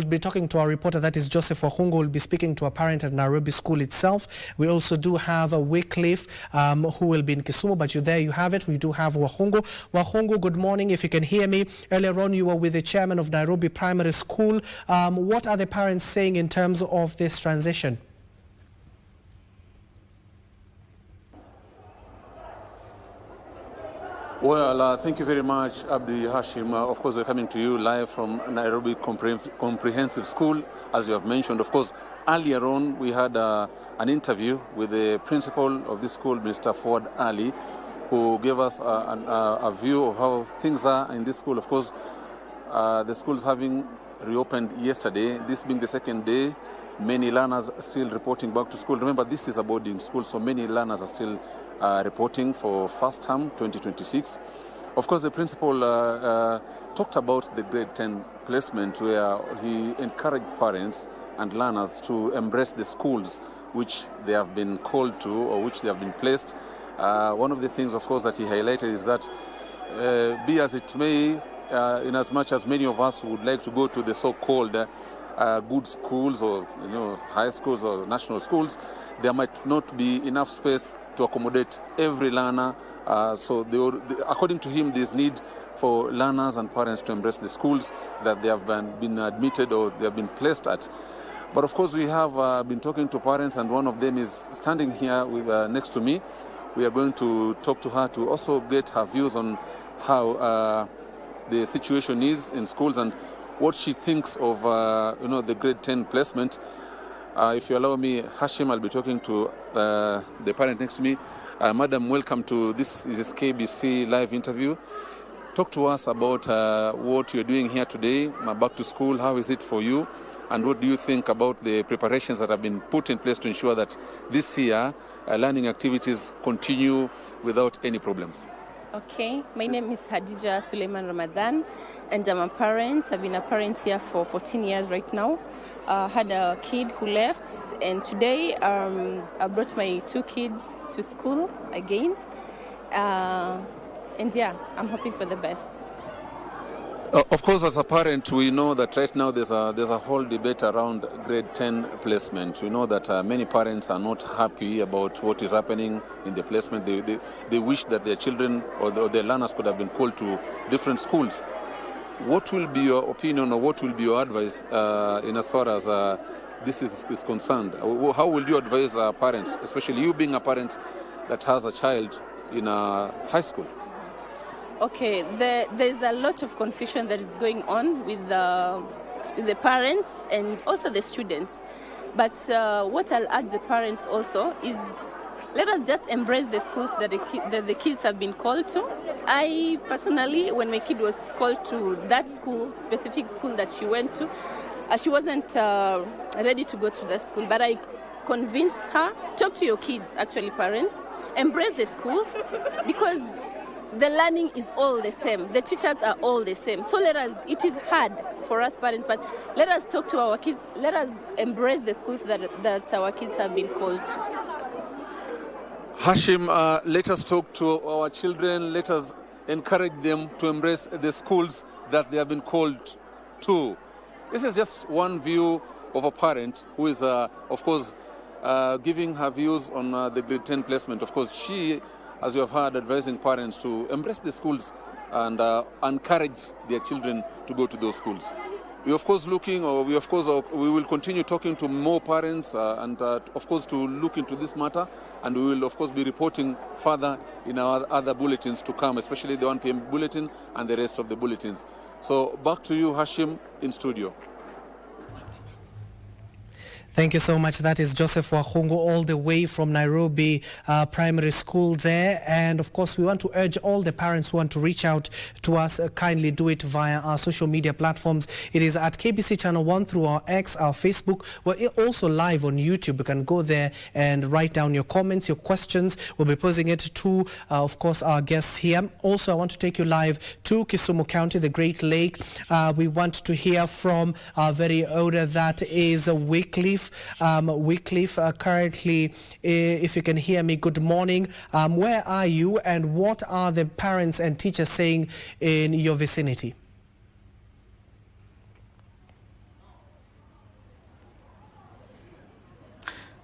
be talking to our reporter, that is Joseph Wahungu, who will be speaking to a parent at Nairobi School itself. We also do have Wycliffe, who will be in Kisumu, but there you have it. We do have Wahungu. Wahungu, good morning, if you can hear me. Earlier on, you were with the chairman of Nairobi Primary School. What are the parents saying in terms of this transition? Well, thank you very much, Abdi Hashim. Of course, we're coming to you live from Nairobi Comprehensive School, as you have mentioned. Of course, earlier on, we had an interview with the principal of this school, Mr. Ford Ali, who gave us a view of how things are in this school. Of course, the school's having reopened yesterday, this being the second day. Many learners still reporting back to school. Remember, this is a boarding school, so many learners are still reporting for first term 2026. Of course, the principal talked about the grade 10 placement, where he encouraged parents and learners to embrace the schools which they have been called to or which they have been placed. One of the things, of course, that he highlighted is that be as it may, in as much as many of us would like to go to the so-called good schools or high schools or national schools, there might not be enough space to accommodate every learner. So according to him, there's need for learners and parents to embrace the schools that they have been admitted or they have been placed at. But of course, we have been talking to parents, and one of them is standing here with next to me. We are going to talk to her to also get her views on how the situation is in schools and what she thinks of the grade 10 placement. If you allow me, Hashim, I'll be talking to the parent next to me. Madam, welcome to this KBC live interview. Talk to us about what you're doing here today, back to school. How is it for you? And what do you think about the preparations that have been put in place to ensure that this year learning activities continue without any problems? Okay, my name is Hadija Suleiman Ramadan, and I'm a parent. I've been a parent here for 14 years right now. I had a kid who left, and today I brought my 2 kids to school again. And yeah, I'm hoping for the best. Of course, as a parent, we know that right now there's a whole debate around grade 10 placement. We know that many parents are not happy about what is happening in the placement. They wish that their children or their learners could have been called to different schools. What will be your opinion or what will be your advice in as far as this is concerned? How will you advise parents, especially you being a parent that has a child in a high school? Okay, there's a lot of confusion that is going on with the parents and also the students. But what I'll add the parents also is, let us just embrace the schools that the kids have been called to. I personally, when my kid was called to that school, specific school that she went to, she wasn't ready to go to that school, but I convinced her, talk to your kids, actually parents, embrace the schools, because the learning is all the same. The teachers are all the same. So it is hard for us parents, but let us talk to our kids. Let us embrace the schools that our kids have been called to. Hashim, let us talk to our children. Let us encourage them to embrace the schools that they have been called to. This is just one view of a parent who is, of course, giving her views on the grade 10 placement. Of course, she, as you have heard, advising parents to embrace the schools and encourage their children to go to those schools. We will continue talking to more parents and of course to look into this matter, and we will of course be reporting further in our other bulletins to come, especially the 1 p.m. bulletin and the rest of the bulletins. So back to you, Hashim, in studio. Thank you so much. That is Joseph Wahungu all the way from Nairobi Primary School there. And of course, we want to urge all the parents who want to reach out to us, kindly do it via our social media platforms. It is at KBC Channel 1 through our X, our Facebook. We're also live on YouTube. You can go there and write down your comments, your questions. We'll be posing it to, of course, our guests here. Also, I want to take you live to Kisumu County, the Great Lake. We want to hear from our very elder, that is Wycliffe. Wycliffe, currently, if you can hear me, good morning. Where are you, and what are the parents and teachers saying in your vicinity?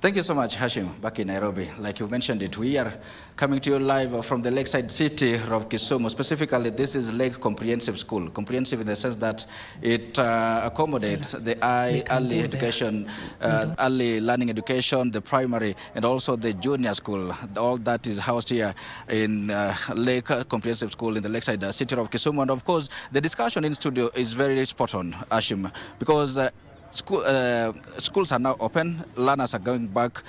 Thank you so much, Hashim, back in Nairobi. Like you mentioned it, we are coming to you live from the lakeside city of Kisumu. Specifically, this is Lake Comprehensive School. Comprehensive in the sense that it accommodates the early education, early learning education, the primary, and also the junior school. All that is housed here in Lake Comprehensive School in the lakeside city of Kisumu. And of course, the discussion in studio is very spot on, Hashim, because schools are now open. Learners are going back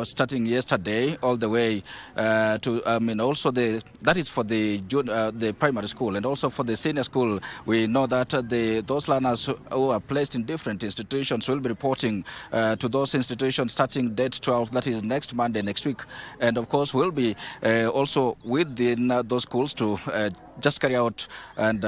starting yesterday all the way also that is for the primary school, and also for the senior school. We know that those learners who are placed in different institutions will be reporting to those institutions starting date 12, that is next Monday, next week. And of course, we'll be also within those schools to just carry out and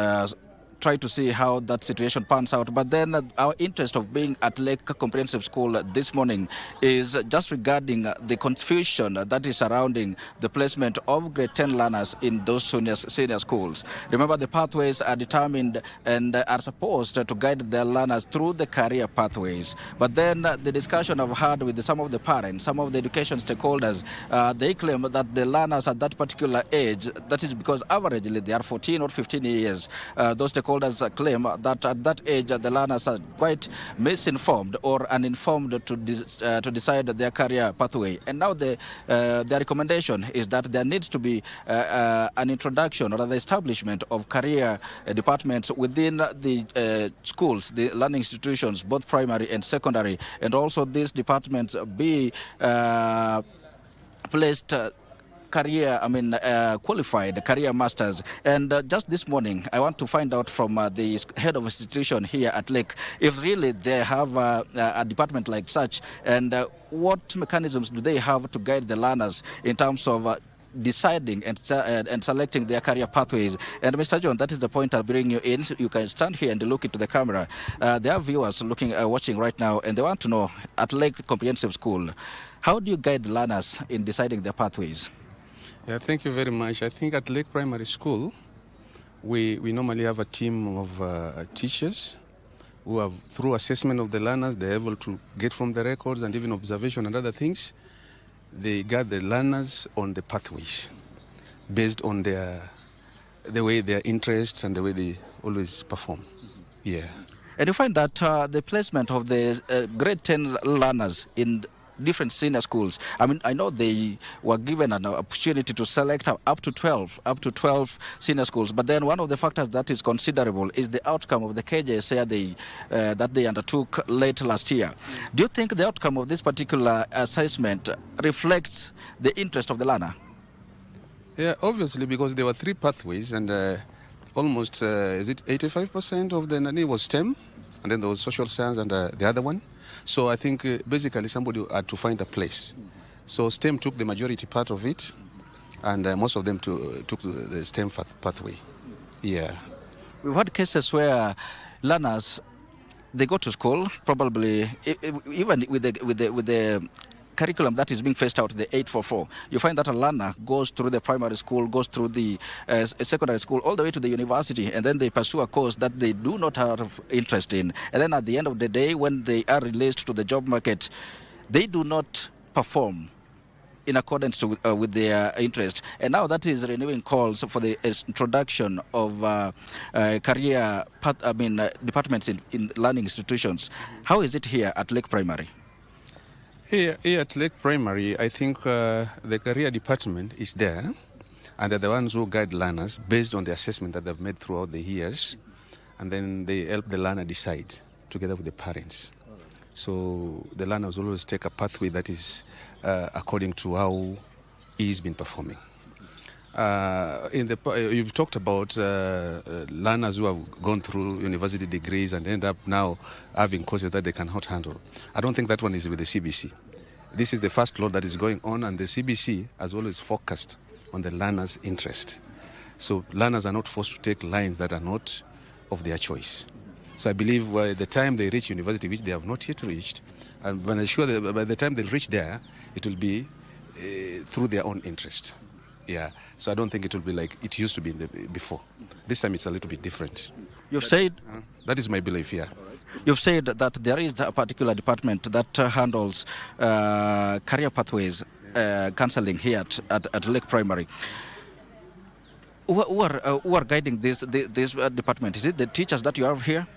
try to see how that situation pans out. But then our interest of being at Lake Comprehensive School this morning is just regarding the confusion that is surrounding the placement of grade 10 learners in those senior schools. Remember, the pathways are determined and are supposed to guide their learners through the career pathways. But then the discussion I've had with some of the parents, some of the education stakeholders, they claim that the learners at that particular age, that is because averagely they are 14 or 15 years, those stakeholders claim that at that age the learners are quite misinformed or uninformed to decide their career pathway. And now their recommendation is that there needs to be an introduction or the establishment of career departments within the schools, the learning institutions, both primary and secondary, and also these departments be placed qualified career masters. And just this morning, I want to find out from the head of institution here at Lake if really they have a department like such, and what mechanisms do they have to guide the learners in terms of deciding and selecting their career pathways. And Mr. John, that is the point I'll bring you in. So you can stand here and look into the camera. There are viewers watching right now, and they want to know, at Lake Comprehensive School, how do you guide learners in deciding their pathways? Yeah, thank you very much. I think at Lake Primary School, we normally have a team of teachers who have, through assessment of the learners, they're able to get from the records and even observation and other things, they guide the learners on the pathways based on the way their interests and the way they always perform. Yeah. And you find that the placement of the grade 10 learners in different senior schools, I mean, I know they were given an opportunity to select up to 12 senior schools, but then one of the factors that is considerable is the outcome of the KJSA that they undertook late last year. Do you think the outcome of this particular assessment reflects the interest of the learner? Yeah, obviously, because there were 3 pathways, and almost, is it 85% of the NANI was STEM, and then there was social science and the other one. So I think basically somebody had to find a place. So STEM took the majority part of it, and most of them took the STEM pathway. Yeah. We've had cases where learners, they go to school, probably even with the curriculum that is being phased out, the 844, you find that a learner goes through the primary school, goes through the secondary school, all the way to the university, and then they pursue a course that they do not have interest in. And then at the end of the day, when they are released to the job market, they do not perform in accordance with their interest. And now that is renewing calls for the introduction of career departments in learning institutions. How is it here at Lake Primary? Here at Lake Primary, I think the career department is there, and they're the ones who guide learners based on the assessment that they've made throughout the years, and then they help the learner decide together with the parents. So the learners always take a pathway that is according to how he's been performing. You've talked about learners who have gone through university degrees and end up now having courses that they cannot handle. I don't think that one is with the CBC. This is the first load that is going on, and the CBC has always focused on the learner's interest. So learners are not forced to take lines that are not of their choice. So I believe by the time they reach university, which they have not yet reached, and when I'm sure that by the time they reach there, it will be through their own interest. Yeah, so I don't think it will be like it used to be before. This time it's a little bit different. You've said That is my belief here. You've said that there is a particular department that handles career pathways counseling here at Lake Primary. Who are guiding this department? Is it the teachers that you have here?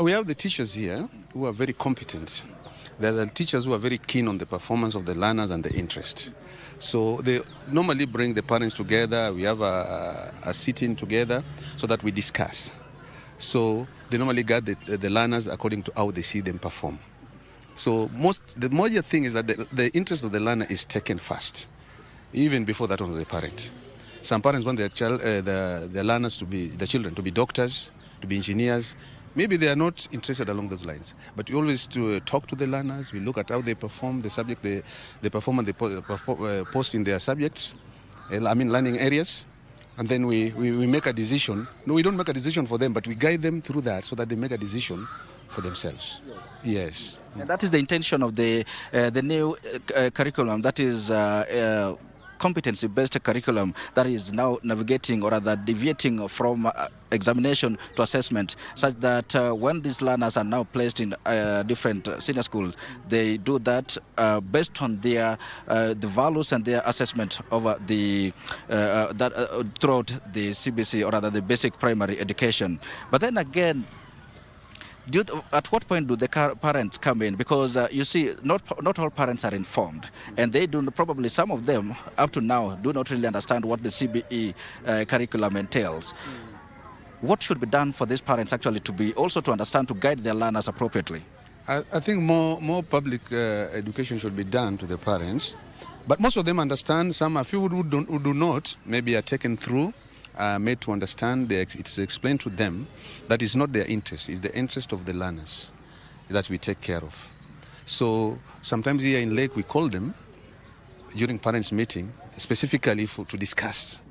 We have the teachers here who are very competent. They're the teachers who are very keen on the performance of the learners and the interest. So they normally bring the parents together. We have a sitting together so that we discuss. So they normally guide the learners according to how they see them perform. So the major thing is that the interest of the learner is taken first, even before that of the parent. Some parents want their learners the children to be doctors, to be engineers. Maybe they are not interested along those lines. But we always talk to the learners. We look at how they perform the subject, they perform and they post in their subjects, learning areas. And then we make a decision. No, we don't make a decision for them, but we guide them through that so that they make a decision for themselves. Yes. And that is the intention of the new curriculum. That is competency-based curriculum that is now navigating or rather deviating from examination to assessment, such that when these learners are now placed in different senior schools, they do that based on their the values and their assessment over the throughout the CBC or rather the basic primary education. But then again, at what point do the parents come in? Because you see, not all parents are informed, and they do probably some of them up to now do not really understand what the CBE curriculum entails. What should be done for these parents actually to understand, to guide their learners appropriately? I think more public education should be done to the parents, but most of them understand. A few who do not, maybe are taken through. Made to understand, it's explained to them that it's not their interest, it's the interest of the learners that we take care of. So sometimes here in Lake we call them during parents' meeting specifically to discuss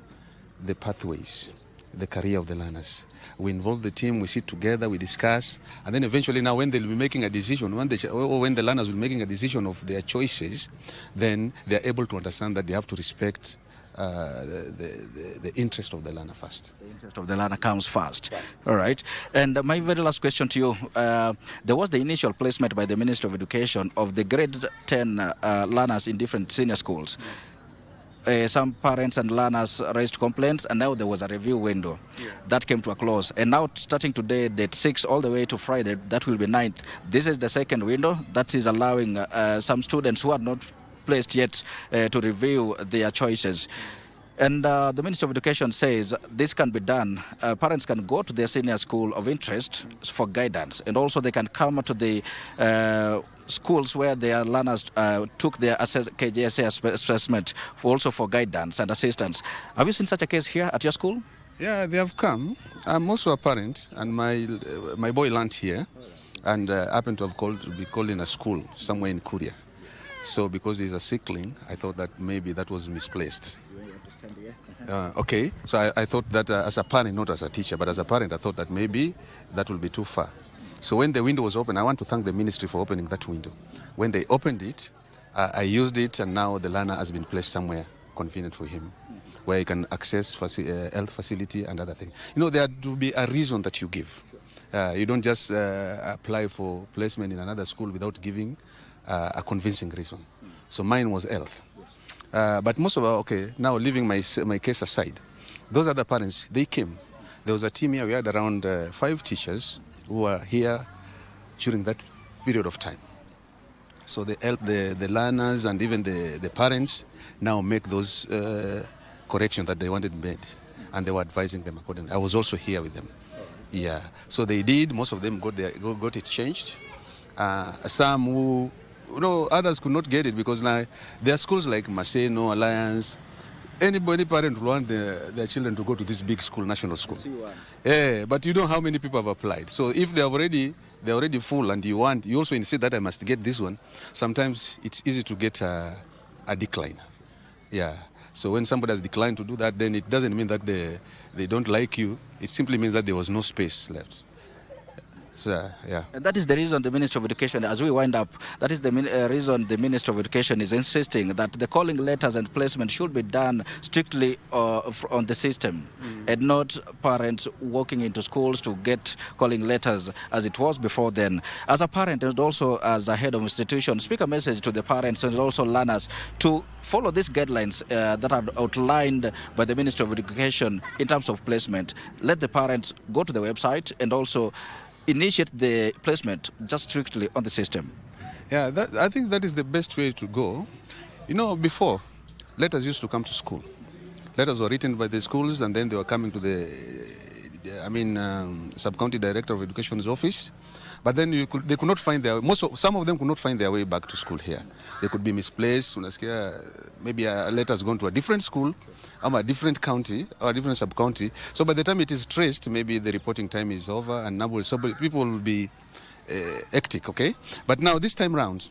the pathways, the career of the learners. We involve the team, we sit together, we discuss, and then eventually now when they'll be making a decision, when the learners will be making a decision of their choices, then they're able to understand that they have to respect the interest of the learner first. The interest of the learner comes first. Right. All right. And my very last question to you. There was the initial placement by the Ministry of Education of the grade 10 learners in different senior schools. Some parents and learners raised complaints, and now there was a review window that came to a close. And now, starting today, date 6 all the way to Friday, that will be 9th. This is the second window that is allowing some students who are not placed yet to review their choices. And the Ministry of Education says this can be done. Parents can go to their senior school of interest for guidance, and also they can come to the schools where their learners took their KJSA assessment also for guidance and assistance. Have you seen such a case here at your school? Yeah, they have come. I'm also a parent, and my boy learned here, and happened to be called in a school somewhere in Korea. So because he's a sickling, I thought that maybe that was misplaced. Okay, so I thought that as a parent, not as a teacher, but as a parent, I thought that maybe that will be too far. So when the window was open, I want to thank the ministry for opening that window. When they opened it, I used it, and now the learner has been placed somewhere convenient for him, where he can access health facility and other things. You know, there had to be a reason that you give. You don't just apply for placement in another school without giving a convincing reason. So mine was health. But most of now leaving my case aside, those other parents, they came. There was a team here, we had around 5 teachers who were here during that period of time. So they helped the learners and even the parents now make those corrections that they wanted made. And they were advising them accordingly. I was also here with them. Yeah. So they did, most of them got it changed. Some who, others could not get it because there are schools like Maseno, Alliance. Any parent will want their children to go to this big school, national school. Yeah, but you know how many people have applied. So if they're already full and you also insist that I must get this one, sometimes it's easy to get a decline. Yeah. So when somebody has declined to do that, then it doesn't mean that they don't like you. It simply means that there was no space left. So, yeah. And that is the reason the Ministry of Education, as we wind up, that is the reason the Ministry of Education is insisting that the calling letters and placement should be done strictly on the system and not parents walking into schools to get calling letters as it was before then. As a parent and also as a head of institution, speak a message to the parents and also learners to follow these guidelines that are outlined by the Ministry of Education in terms of placement. Let the parents go to the website and also initiate the placement just strictly on the system. Yeah, I think that is the best way to go. You know, before, letters used to come to school. Letters were written by the schools and then they were coming to the sub-county director of education's office. But then they could not find some of them could not find their way back to school here. They could be misplaced. Maybe a letter's gone to a different school, a different county or a different sub-county. So by the time it is traced, maybe the reporting time is over and now people will be hectic, okay? But now this time round,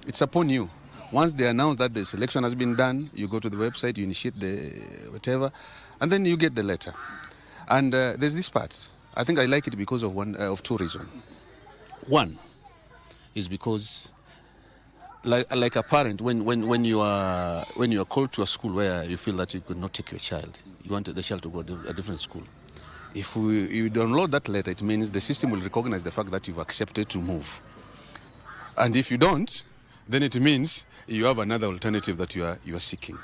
it's upon you. Once they announce that the selection has been done, you go to the website, you initiate the whatever, and then you get the letter. And there's this part. I think I like it because of two reasons. One is because, like a parent, when you are called to a school where you feel that you could not take your child, you want the child to go to a different school. If you download that letter, it means the system will recognize the fact that you've accepted to move. And if you don't, then it means you have another alternative that you are seeking.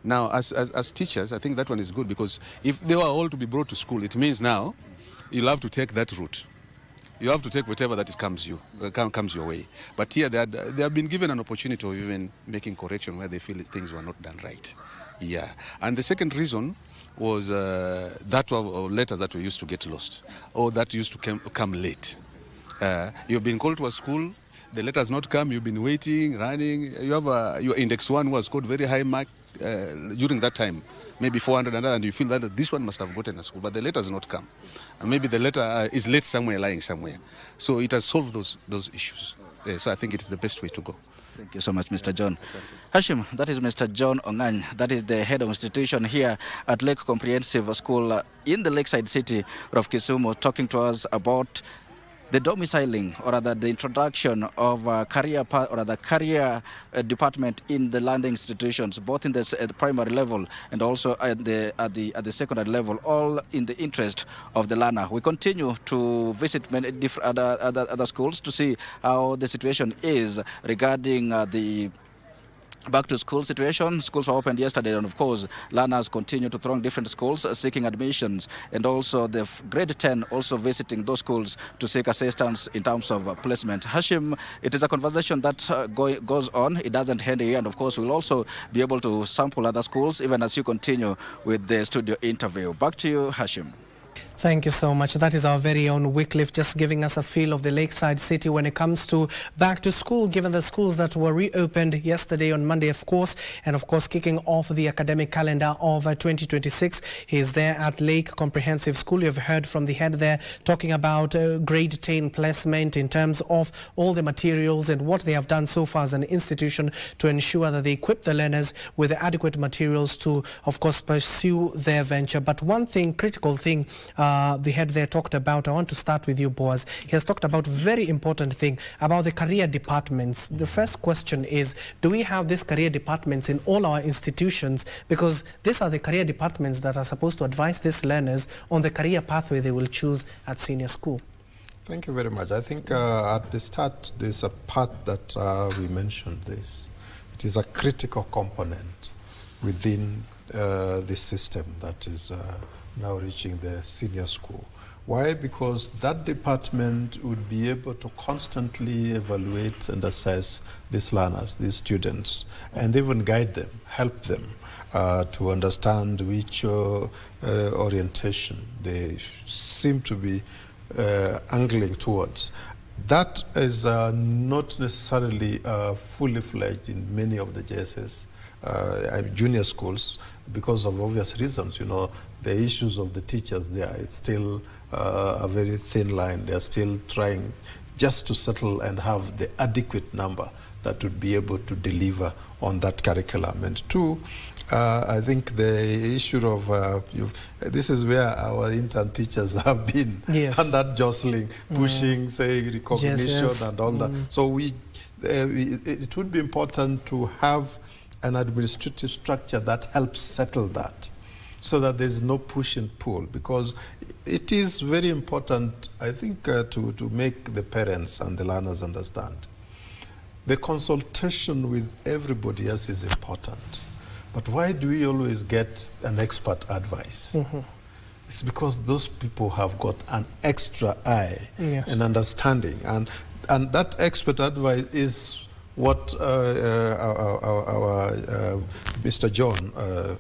Now, as teachers, I think that one is good because if they were all to be brought to school, it means now you'll have to take that route. You have to take whatever that comes your way. But here they have been given an opportunity of even making correction where they feel things were not done right. Yeah. And the second reason was that of letters that we used to get lost or that used to come late. You've been called to a school, the letter has not come, you've been waiting, running. You have your index 1 was scored very high mark during that time, maybe 400 and you feel that this one must have gotten a school, but the letter has not come. And maybe the letter is late somewhere, lying somewhere. So it has solved those issues. So I think it is the best way to go. Thank you so much, Mr. John. Hashim, that is Mr. John Ongany. That is the head of institution here at Lake Comprehensive School in the Lakeside City of Kisumu, talking to us about the domiciling, or rather the introduction of career department in the land institutions, both in the primary level and also at the secondary level, all in the interest of the learner. We continue to visit many different other schools to see how the situation is regarding the back to school situation. Schools were opened yesterday, and of course, learners continue to throng different schools seeking admissions, and also the grade 10 also visiting those schools to seek assistance in terms of placement. Hashim, it is a conversation that goes on. It doesn't end here, and of course, we'll also be able to sample other schools even as you continue with the studio interview. Back to you, Hashim. Thank you so much. That is our very own Wycliffe, just giving us a feel of the Lakeside City when it comes to back to school, given the schools that were reopened yesterday on Monday, of course, and of course kicking off the academic calendar of 2026. He is there at Lake Comprehensive School. You've heard from the head there talking about grade 10 placement in terms of all the materials and what they have done so far as an institution to ensure that they equip the learners with the adequate materials to, of course, pursue their venture. But one thing, critical thing, the head there talked about, I want to start with you, Boaz. He has talked about very important thing about the career departments. The first question is, do we have these career departments in all our institutions? Because these are the career departments that are supposed to advise these learners on the career pathway they will choose at senior school. Thank you very much. I think at the start, there's a part that we mentioned this. It is a critical component within the system that is now reaching the senior school. Why? Because that department would be able to constantly evaluate and assess these learners, these students, and even guide them, help them to understand which orientation they seem to be angling towards. That is not necessarily fully fledged in many of the JSS junior schools because of obvious reasons. You know, the issues of the teachers there, it's still a very thin line. They're still trying just to settle and have the adequate number that would be able to deliver on that curriculum. And two, I think the issue of this is where our intern teachers have been, and that jostling, pushing, saying recognition and all that. So it would be important to have an administrative structure that helps settle that, so that there's no push and pull, because it is very important, I think, to make the parents and the learners understand. The consultation with everybody else is important. But why do we always get an expert advice? It's because those people have got an extra eye and understanding. And that expert advice is what our Mr. John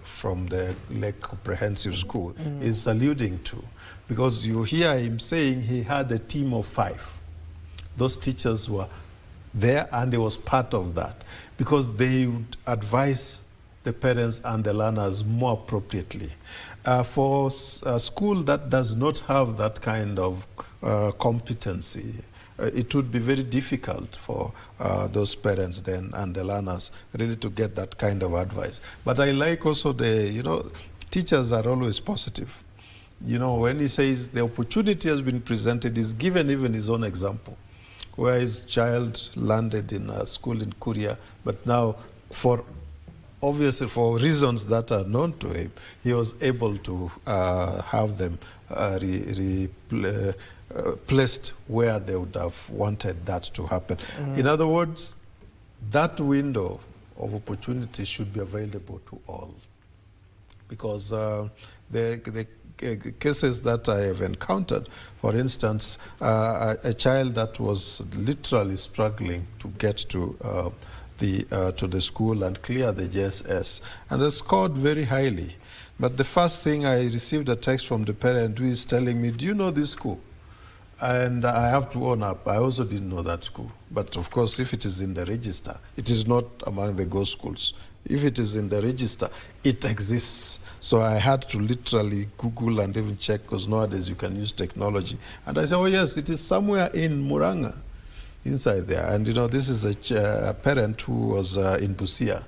from the Lake Comprehensive School is alluding to. Because you hear him saying he had a team of 5. Those teachers were there, and he was part of that, because they would advise the parents and the learners more appropriately. For a school that does not have that kind of competency, it would be very difficult for those parents then and the learners really to get that kind of advice. But I like also teachers are always positive. When he says the opportunity has been presented, he's given even his own example, where his child landed in a school in Korea, but now obviously for reasons that are known to him, he was able to have them placed where they would have wanted that to happen. In other words, that window of opportunity should be available to all. Because the cases that I have encountered, for instance, a child that was literally struggling to get to the school and clear the JSS, and has scored very highly. But the first thing, I received a text from the parent who is telling me, "Do you know this school?" And I have to own up, I also didn't know that school. But of course, if it is in the register, it is not among the Go schools. If it is in the register, it exists. So I had to literally Google and even check, because nowadays you can use technology. And I said, oh yes, it is somewhere in Muranga, inside there. And this is a parent who was in Busia,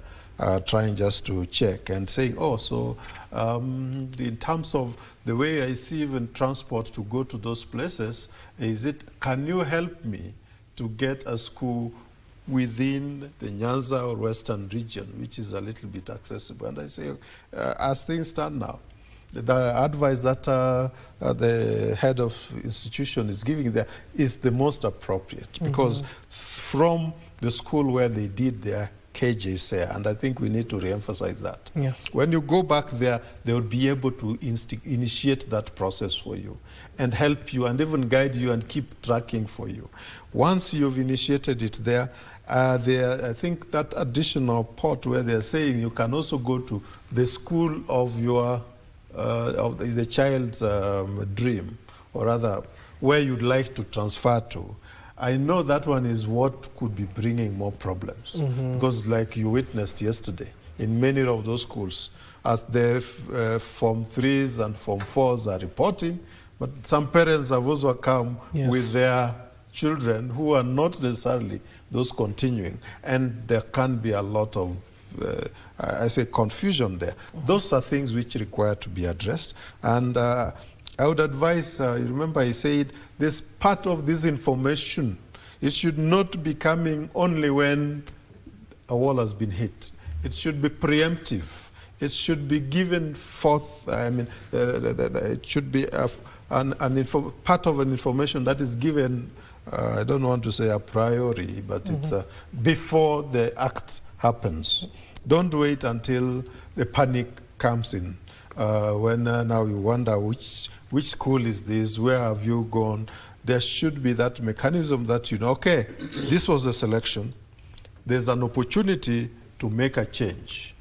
trying just to check and saying, in terms of the way I see even transport to go to those places, can you help me to get a school within the Nyanza or Western region, which is a little bit accessible? And I say, as things stand now, the advice that the head of institution is giving there is the most appropriate, because from the school where they did their KJC, and I think we need to re-emphasize that. Yes. When you go back there, they will be able to initiate that process for you and help you and even guide you and keep tracking for you. Once you've initiated it there, I think that additional part where they're saying you can also go to the school of your of the child's dream, or rather where you'd like to transfer to. I know that one is what could be bringing more problems, because like you witnessed yesterday, in many of those schools, as the Form 3s and Form 4s are reporting, but some parents have also come with their children who are not necessarily those continuing, and there can be a lot of confusion there. Those are things which require to be addressed, and I would advise, remember I said, this part of this information, it should not be coming only when a wall has been hit. It should be preemptive. It should be given forth, it should be part of an information that is given, I don't want to say a priori, but it's before the act happens. Don't wait until the panic comes in. When now you wonder which school is this, where have you gone? There should be that mechanism that okay, this was the selection. There's an opportunity to make a change.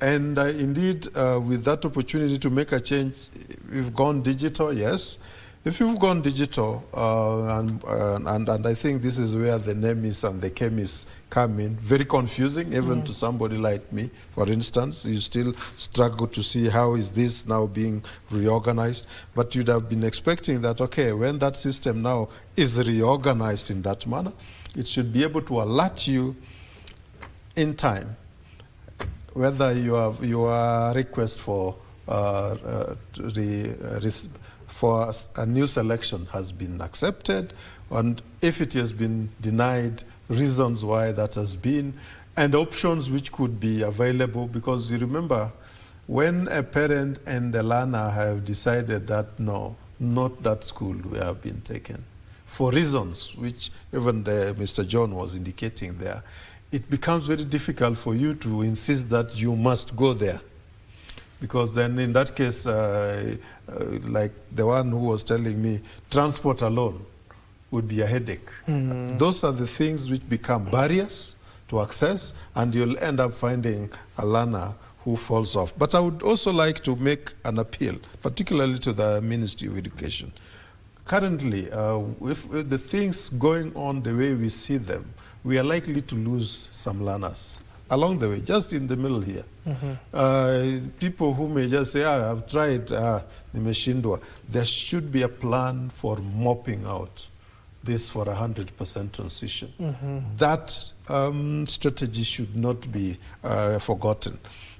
And indeed, with that opportunity to make a change, we've gone digital, yes. If you've gone digital, and I think this is where the NEMIS and the chemists come in, very confusing, even to somebody like me, for instance. You still struggle to see how is this now being reorganized. But you'd have been expecting that, okay, when that system now is reorganized in that manner, it should be able to alert you in time whether your request for a new selection has been accepted, and if it has been denied, reasons why that has been, and options which could be available. Because you remember, when a parent and a learner have decided that no, not that school we have been taken, for reasons which even Mr. John was indicating there, it becomes very difficult for you to insist that you must go there. Because then in that case, like the one who was telling me, transport alone would be a headache. Those are the things which become barriers to access, and you'll end up finding a learner who falls off. But I would also like to make an appeal, particularly to the Ministry of Education. Currently, with the things going on the way we see them, we are likely to lose some learners along the way, just in the middle here. People who may just say, I've tried, nimeshindwa. There should be a plan for mopping out this for 100% transition. That strategy should not be forgotten,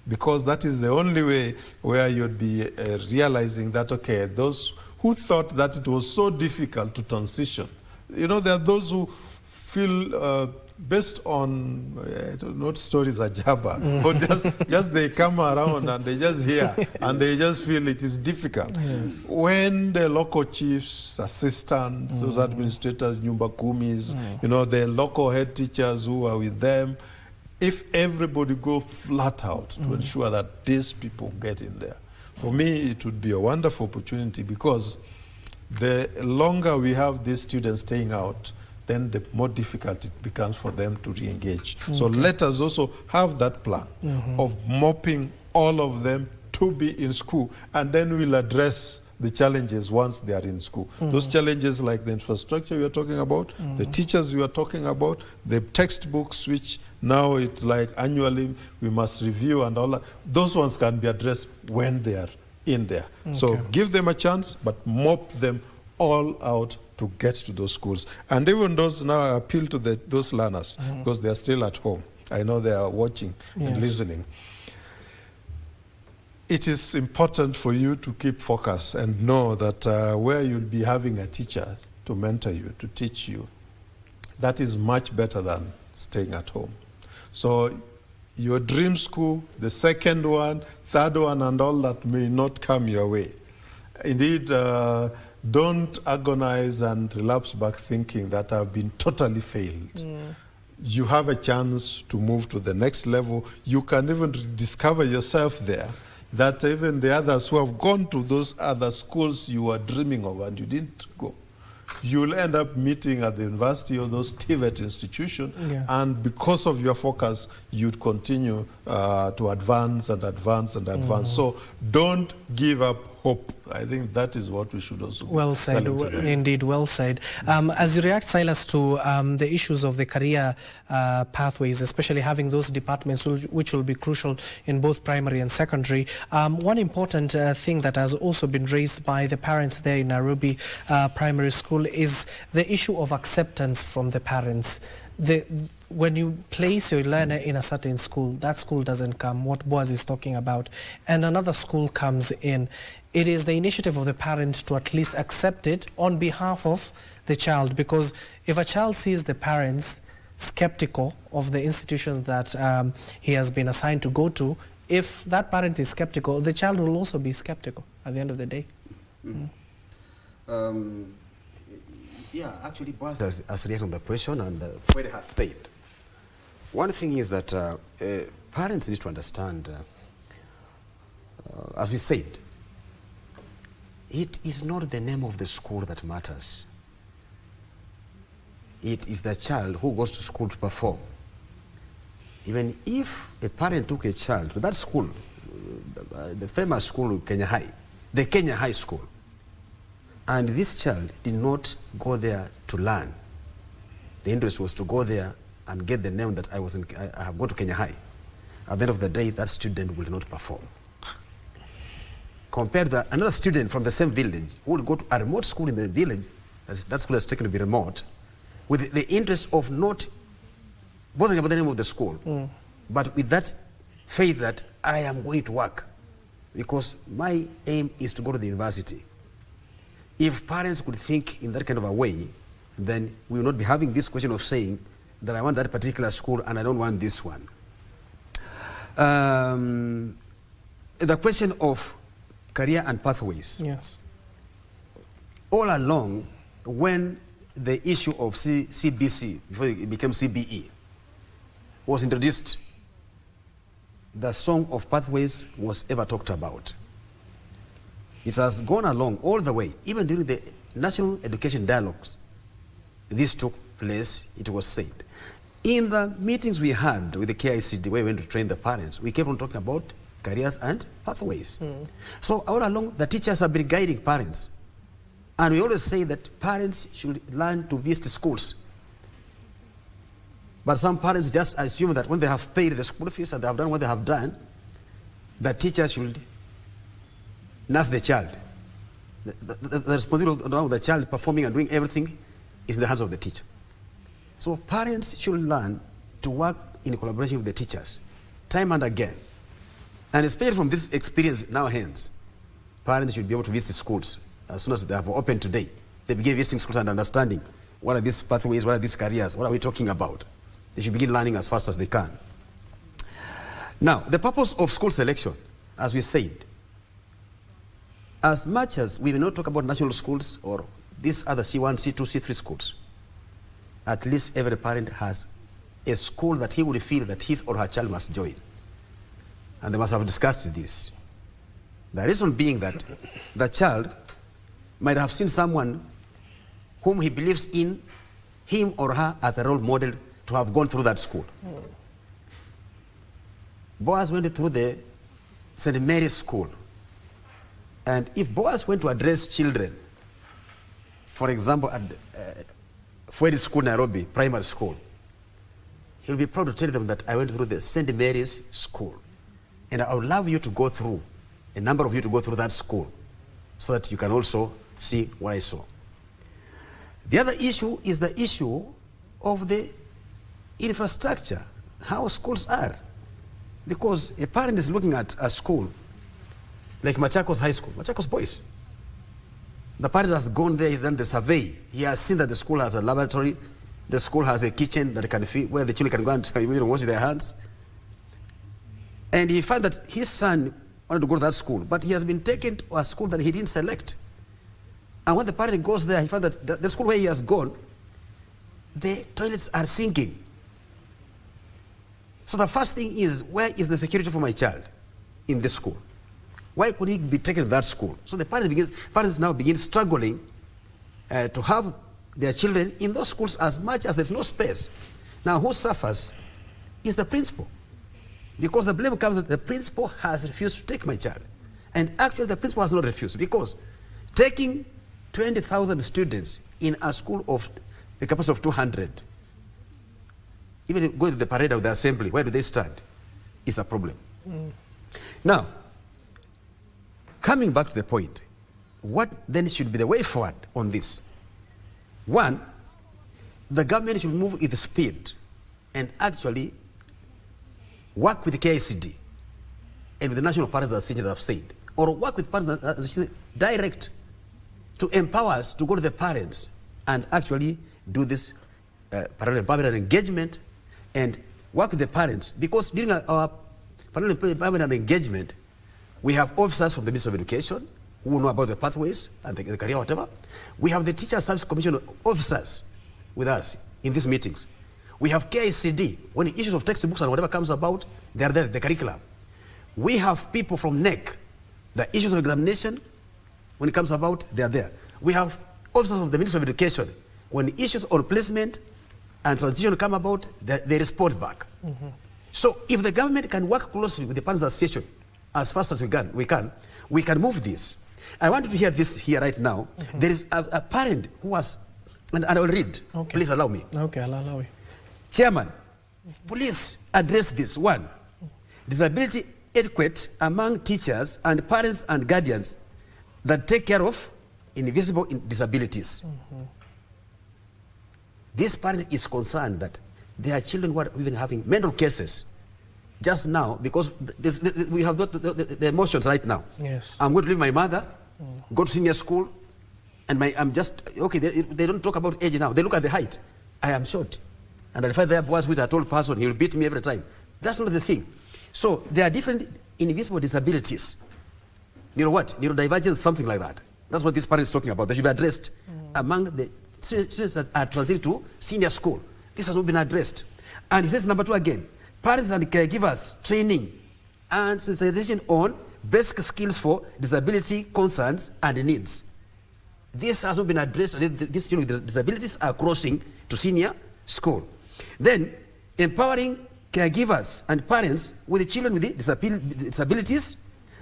because that is the only way where you'd be realizing that, okay, those who thought that it was so difficult to transition, you know, there are those who feel based on, I don't know, stories are jabba, but just they come around and they just hear and they just feel it is difficult. Yes. When the local chiefs, assistants, those administrators, nyumba kumis, you know, the local head teachers who are with them, if everybody go flat out to ensure that these people get in there, for me it would be a wonderful opportunity, because the longer we have these students staying out, then the more difficult it becomes for them to re-engage. So let us also have that plan of mopping all of them to be in school, and then we'll address the challenges once they are in school. Those challenges like the infrastructure we are talking about, the teachers we are talking about, the textbooks, which now it's like annually we must review and all that, those ones can be addressed when they are in there. So give them a chance, but mop them all out to get to those schools. And even those, now I appeal to those learners, because they are still at home. I know they are watching and listening. It is important for you to keep focus and know that where you'll be having a teacher to mentor you, to teach you, that is much better than staying at home. So your dream school, the second one, third one, and all that may not come your way. Indeed, don't agonize and relapse back thinking that I've been totally failed. You have a chance to move to the next level. You can even discover yourself there, that even the others who have gone to those other schools you were dreaming of and you didn't go, you'll end up meeting at the university or those TVET institution, and because of your focus, you'd continue to advance and advance and advance. So don't give up hope. I think that is what we should also well said. Indeed, well said. As you react, Silas, to the issues of the career pathways, especially having those departments which will be crucial in both primary and secondary, one important thing that has also been raised by the parents there in Nairobi Primary School is the issue of acceptance from the parents. When you place your learner in a certain school, that school doesn't come, what Boaz is talking about, and another school comes in. It is the initiative of the parent to at least accept it on behalf of the child, because if a child sees the parents skeptical of the institutions that he has been assigned to go to, if that parent is skeptical, the child will also be skeptical at the end of the day. Yeah, actually, Boaz has reacted on the question and what he has said. One thing is that parents need to understand, as we said, it is not the name of the school that matters. It is the child who goes to school to perform. Even if a parent took a child to that school, the famous school, Kenya High, the Kenya High School, and this child did not go there to learn. The interest was to go there and get the name that I have gone to Kenya High. At the end of the day, that student will not perform. Compared to another student from the same village who will go to a remote school in the village, that school is taken to be remote, with the interest of not bothering about the name of the school, but with that faith that I am going to work because my aim is to go to the university. If parents could think in that kind of a way, then we will not be having this question of saying that I want that particular school and I don't want this one. The question of career and pathways. Yes. All along, when the issue of CBC, before it became CBE, was introduced, the song of pathways was ever talked about. It has gone along all the way, even during the national education dialogues. This took place, it was said. In the meetings we had with the KICD, where we went to train the parents, we kept on talking about careers and pathways. So all along, the teachers have been guiding parents. And we always say that parents should learn to visit schools. But some parents just assume that when they have paid the school fees and they have done what they have done, the teacher should nurse the child. The responsibility of the child performing and doing everything is in the hands of the teacher. So parents should learn to work in collaboration with the teachers, time and again. And especially from this experience now hence, parents should be able to visit schools as soon as they have opened today. They begin visiting schools and understanding what are these pathways, what are these careers, what are we talking about. They should begin learning as fast as they can. Now, the purpose of school selection, as we said, as much as we will not talk about national schools or these other C1, C2, C3 schools, at least every parent has a school that he would feel that his or her child must join. And they must have discussed this. The reason being that the child might have seen someone whom he believes in, him or her as a role model to have gone through that school. Boaz went through the St. Mary's School. And if Boaz went to address children, for example, at Fuedi School, Nairobi, primary school, he'll be proud to tell them that I went through the St. Mary's School. And I would love you to go through, a number of you to go through that school, so that you can also see what I saw. The other issue is the issue of the infrastructure, how schools are. Because a parent is looking at a school like Machakos High School, Machakos Boys. The parent has gone there, he's done the survey. He has seen that the school has a laboratory, the school has a kitchen that can feed, where the children can go and wash their hands. And he found that his son wanted to go to that school, but he has been taken to a school that he didn't select. And when the parent goes there, he found that the school where he has gone, the toilets are sinking. So the first thing is, where is the security for my child in this school? Why could he be taken to that school? So the parents now begin struggling to have their children in those schools as much as there's no space. Now who suffers is the principal. Because the blame comes that the principal has refused to take my child. And actually the principal has not refused, because taking 20,000 students in a school of the capacity of 200, even going to the parade of the assembly, where do they stand, is a problem. Now, coming back to the point, what then should be the way forward on this? One, the government should move with speed and actually work with the KICD and with the National Parents Association that I've said, or work with parents association direct to empower us to go to the parents and actually do this parental empowerment and engagement and work with the parents. Because during our parental empowerment and engagement, we have officers from the Ministry of Education who know about the pathways and the career, whatever. We have the Teacher Service Commission officers with us in these meetings. We have KICD. When the issues of textbooks and whatever comes about, they are there, the curriculum. We have people from NEC. The issues of examination, when it comes about, they are there. We have officers of the Ministry of Education. When issues on placement and transition come about, they respond back. So if the government can work closely with the Parents Association as fast as we can move this. I want you to hear this here right now. There is a parent who was, and I will read. Okay. Please allow me. Okay, I'll allow you. Chairman, please address this. One, disability etiquette among teachers and parents and guardians that take care of invisible disabilities. This parent is concerned that their children were even having mental cases just now, because we have the emotions right now. Yes. I'm going to leave my mother, go to senior school, and I'm just, okay, they don't talk about age now. They look at the height. I am short. And if there was with a tall person, he will beat me every time. That's not the thing. So there are different invisible disabilities. You know what? Neurodivergence, something like that. That's what this parent is talking about. They should be addressed among the students that are transiting to senior school. This has not been addressed. And he says, number 2 again, parents and caregivers training and sensitization on basic skills for disability concerns and needs. This has not been addressed. These children with disabilities are crossing to senior school. Then, empowering caregivers and parents with the children with disabilities.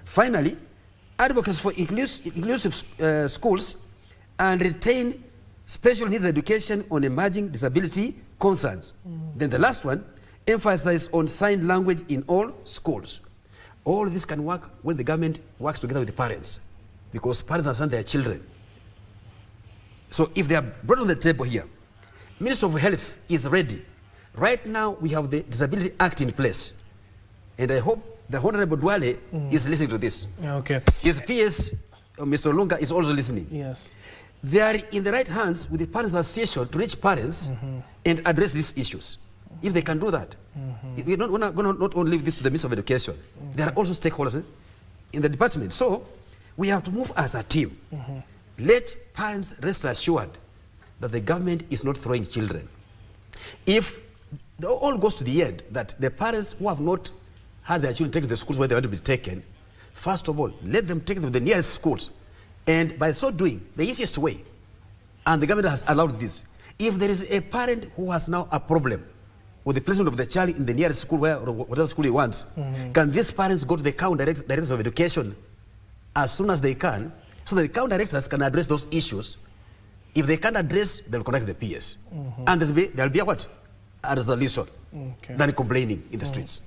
Finally, advocates for inclusive schools and retain special needs education on emerging disability concerns. Then the last one, emphasize on sign language in all schools. All this can work when the government works together with the parents, because parents understand their children. So if they are brought on the table here, Minister of Health is ready. Right now, we have the Disability Act in place. And I hope the Honorable Dwale is listening to this. Okay. His PS, Mr. Lunga, is also listening. Yes. They are in the right hands with the Parents Association to reach parents and address these issues. If they can do that. We're not going to not only leave this to the Minister of Education. There are also stakeholders in the department. So we have to move as a team. Let parents rest assured that the government is not throwing children. If it all goes to the end that the parents who have not had their children taken to the schools where they want to be taken, first of all, let them take them to the nearest schools. And by so doing, the easiest way, and the government has allowed this, if there is a parent who has now a problem with the placement of the child in the nearest school, or whatever school he wants, can these parents go to the county directors of education as soon as they can, so that the county directors can address those issues? If they can't address, they'll contact the PS. And there'll be a what? A resolution. Than complaining in the streets.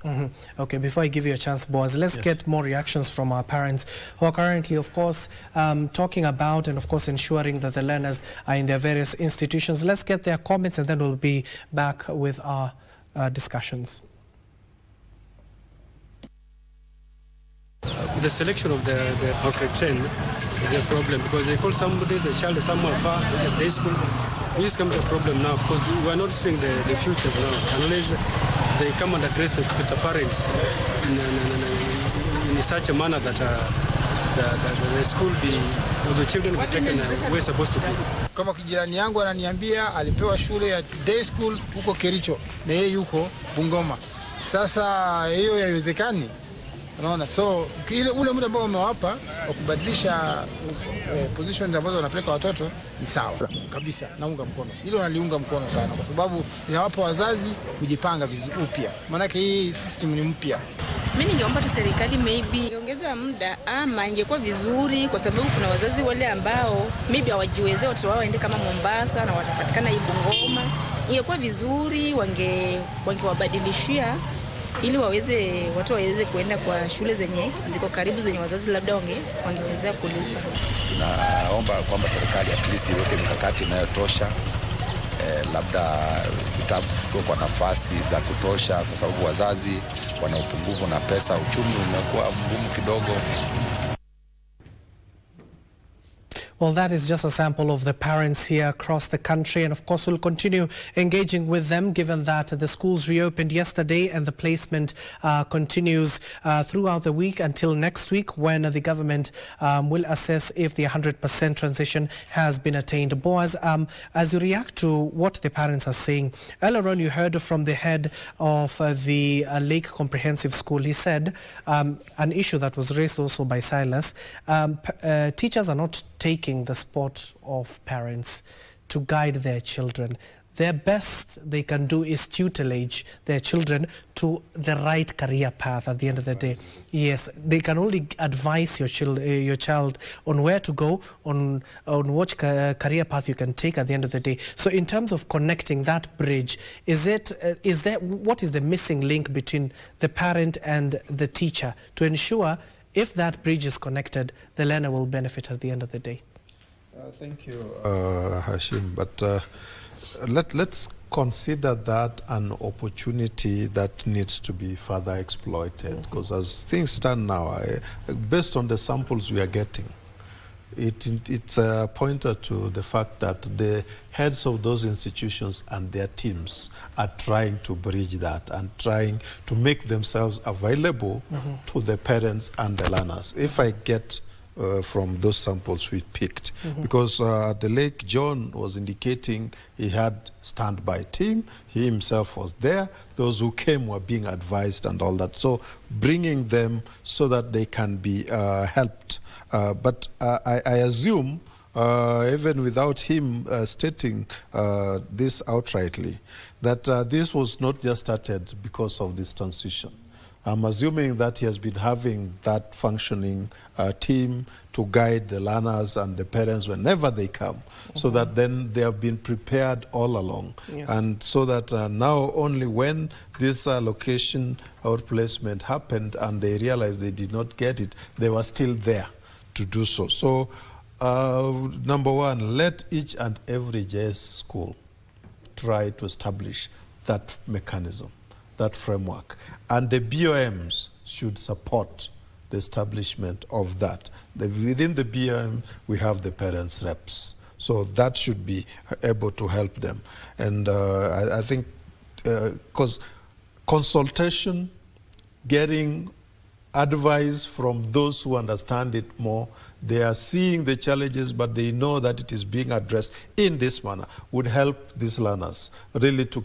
Okay, before I give you a chance, Boaz, let's get more reactions from our parents who are currently, of course, talking about and, of course, ensuring that the learners are in their various institutions. Let's get their comments and then we'll be back with our discussions. The selection of the corporate chain is a problem because they call somebody a child somewhere far, which is day school. We just come to a problem now because we are not seeing the futures now. Unless they come and address with the parents in such a manner that the school be, or the children be taken where we're supposed to be. Kama kijirani yangu ananiambia alipewa shule ya day school huko Kericho na yeye yuko Bungoma. Sasa hiyo haiwezekani. Unaona, so ule muda ambao wamewapa wa kubadilisha positions ambazo wanapeleka watoto ni sawa kabisa, naunga mkono. Hilo naliunga mkono sana kwa sababu inawapa wazazi kujipanga vizuri upya. Maana hii system ni mpya. Mimi ningeomba tu serikali maybe iongeza muda ama ingekuwa vizuri kwa sababu kuna wazazi wale ambao maybe hawajiwezea watoto wao waende kama Mombasa na watapatikana hii Bungoma. Ingekuwa vizuri wangewabadilishia ili watu waweze kuenda kwa shule zenye ziko karibu zenye wazazi labda wangeweza kulipa. Naomba kwamba serikali at least iweke mikakati inayotosha, labda vitabu kwa nafasi za kutosha kwa sababu wazazi wana upungufu na pesa, uchumi umekuwa mgumu kidogo. Well, that is just a sample of the parents here across the country, and of course we'll continue engaging with them given that the schools reopened yesterday and the placement continues throughout the week until next week when the government will assess if the 100% transition has been attained. Boaz, as you react to what the parents are saying, earlier on you heard from the head of the Lake Comprehensive School. He said an issue that was raised also by Silas, teachers are not taking the spot of parents to guide their children. Their best they can do is tutelage their children to the right career path at the end of the day. Yes, they can only advise your child on where to go, on what career path you can take at the end of the day. So in terms of connecting that bridge, what is the missing link between the parent and the teacher to ensure if that bridge is connected, the learner will benefit at the end of the day? Thank you, Hashim. But let's consider that an opportunity that needs to be further exploited, because as things stand now, based on the samples we are getting, it's a pointer to the fact that the heads of those institutions and their teams are trying to bridge that and trying to make themselves available to the parents and the learners. If I get from those samples we picked, because at the lake, John was indicating he had standby team, he himself was there, those who came were being advised and all that, so bringing them so that they can be helped. But I assume, even without him stating this outrightly, that this was not just started because of this transition. I'm assuming that he has been having that functioning team to guide the learners and the parents whenever they come, so that then they have been prepared all along. Yes. And so that now only when this location or placement happened and they realized they did not get it, they were still there to do so. So, number one, let each and every JS school try to establish that mechanism, that framework. And the BOMs should support the establishment of that. Within the BOM, we have the parents' reps. So that should be able to help them. And I think, because consultation, getting advice from those who understand it more, they are seeing the challenges, but they know that it is being addressed in this manner, would help these learners really to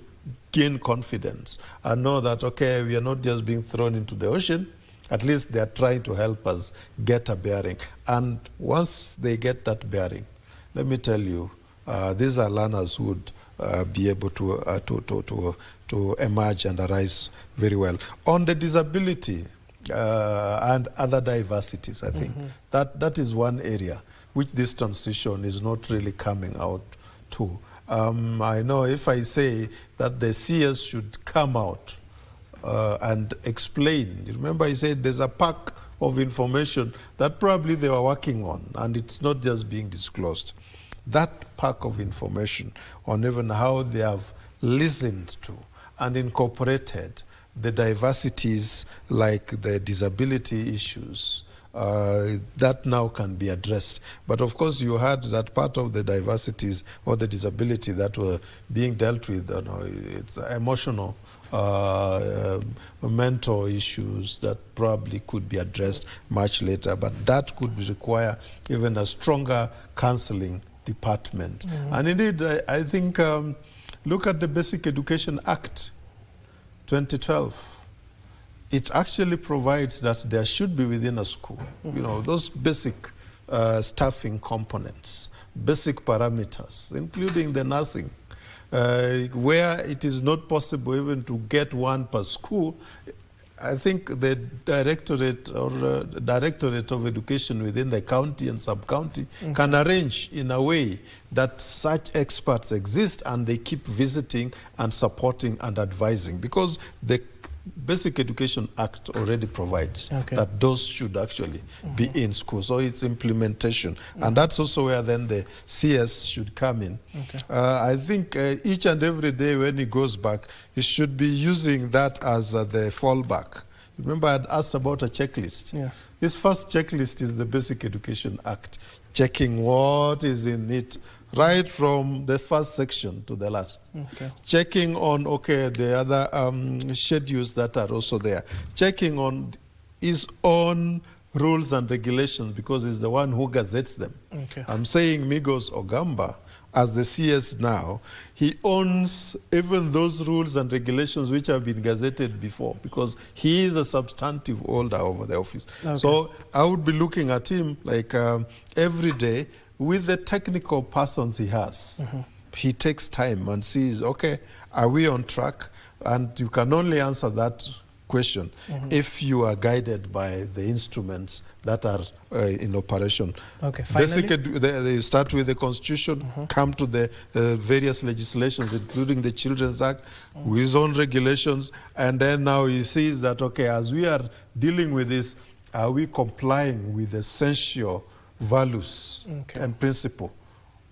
gain confidence and know that, okay, we are not just being thrown into the ocean, at least they are trying to help us get a bearing. And once they get that bearing, let me tell you, these are learners who would be able to emerge and arise very well. On the disability, and other diversities, I think. That is one area which this transition is not really coming out to. I know if I say that the CS should come out and explain. Remember I said there's a pack of information that probably they were working on and it's not just being disclosed. That pack of information on even how they have listened to and incorporated the diversities like the disability issues, that now can be addressed. But of course you had that part of the diversities or the disability that were being dealt with, it's emotional, mental issues that probably could be addressed much later, but that could require even a stronger counseling department. And indeed, I think, look at the Basic Education Act 2012. It actually provides that there should be within a school, those basic staffing components, basic parameters, including the nursing, where it is not possible even to get one per school. I think the Directorate of Education within the county and sub-county can arrange in a way that such experts exist and they keep visiting and supporting and advising, because the Basic Education Act already provides that those should actually be in school. So it's implementation. And that's also where then the CS should come in. I think each and every day when he goes back, he should be using that as the fallback. Remember I had asked about a checklist. His first checklist is the Basic Education Act, checking what is in it, right from the first section to the last. Checking on, the other schedules that are also there. Checking on his own rules and regulations, because he's the one who gazettes them. I'm saying Migos Ogamba, as the CS now, he owns even those rules and regulations which have been gazetted before, because he is a substantive holder over the office. So I would be looking at him like every day with the technical persons he has. He takes time and sees, are we on track? And you can only answer that question if you are guided by the instruments that are in operation. They start with the Constitution, come to the various legislations, including the Children's Act, with his own regulations, and then now he sees that, as we are dealing with this, are we complying with essential values and principle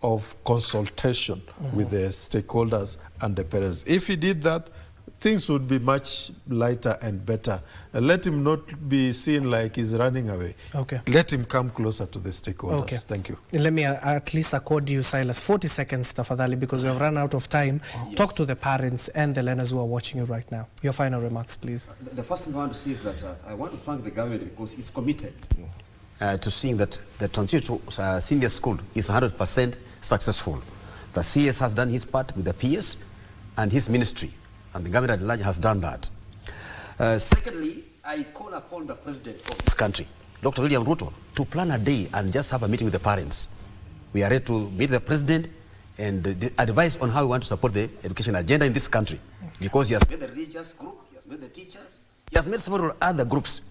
of consultation with the stakeholders and the parents. If he did that, things would be much lighter and better. Let him not be seen like he's running away. Okay. Let him come closer to the stakeholders. Okay. Thank you. Let me at least accord you, Silas, 40 seconds, tafadhali, because we have run out of time. Yes. Talk to the parents and the learners who are watching you right now. Your final remarks, please. The first thing I want to say is that I want to thank the government because it's committed to seeing that the transition to senior school is 100% successful. The CS has done his part with the PS and his ministry, and the government at large has done that. Secondly, I call upon the president of this country, Dr. William Ruto, to plan a day and just have a meeting with the parents. We are ready to meet the president and advise on how we want to support the education agenda in this country. Because he has made the religious group, he has made the teachers, he has made several other groups,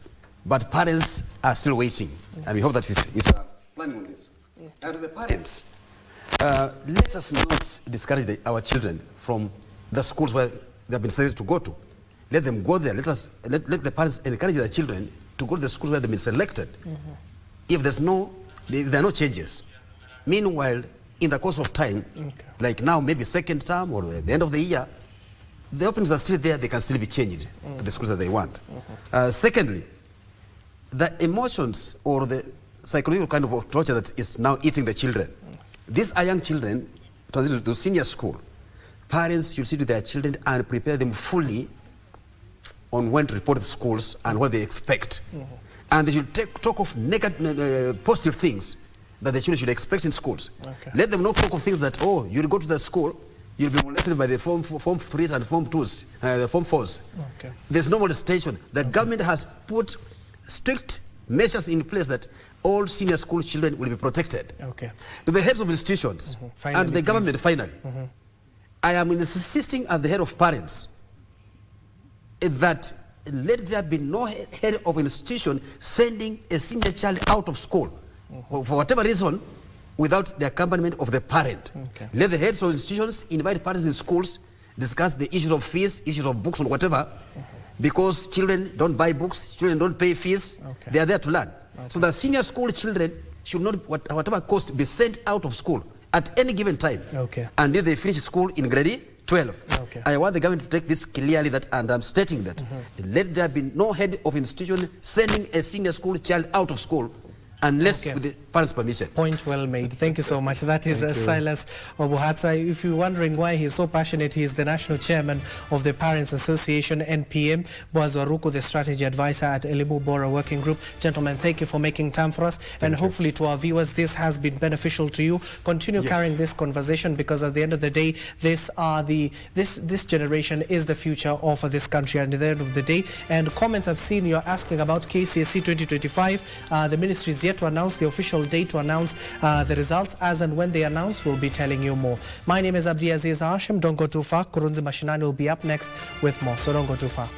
but parents are still waiting. And we hope that he's planning on this. And to the parents, let us not discourage our children from the schools where they have been selected to go to. Let them go there. Let the parents encourage their children to go to the schools where they've been selected. If there are no changes. Meanwhile, in the course of time, like now, maybe second term or at the end of the year, the openings are still there. They can still be changed to the schools that they want. Secondly, the emotions or the psychological kind of torture that is now eating the children. These are young children transitioning to senior school. Parents should sit with their children and prepare them fully on when to report to schools and what they expect. And they should talk of negative, positive things that the children should expect in schools. Let them not talk of things that, oh, you'll go to the school, you'll be molested by the form 3s and form 2s, the form 4s. There's no molestation. The government has put strict measures in place that all senior school children will be protected. To the heads of institutions and the government, finally, I am insisting as the head of parents that let there be no head of institution sending a senior child out of school for whatever reason without the accompaniment of the parent. Let the heads of institutions invite parents in schools, discuss the issues of fees, issues of books and whatever, because children don't buy books, children don't pay fees, they are there to learn. So the senior school children should not, whatever cost, be sent out of school at any given time until they finish school in grade 12. I want the government to take this clearly, that, and I'm stating that let there be no head of institution sending a senior school child out of school unless with the parents' permission. Point well made. Thank you so much. That is Silas Obuhatsa. If you're wondering why he's so passionate, he is the national chairman of the Parents Association, NPM. Boaz Waruku, the strategy advisor at Elimu Bora Working Group. Gentlemen, thank you for making time for us. And hopefully to our viewers, this has been beneficial to you. Continue carrying this conversation, because at the end of the day, this generation is the future of this country. And at the end of the day, and comments I've seen, you're asking about KCSE 2025. The ministry is yet to announce the official date to announce the results. As and when they announce, we'll be telling you more. My name is Abdiaziz Hashim. Don't go too far. Kurunzi Mashinani will be up next with more, so don't go too far.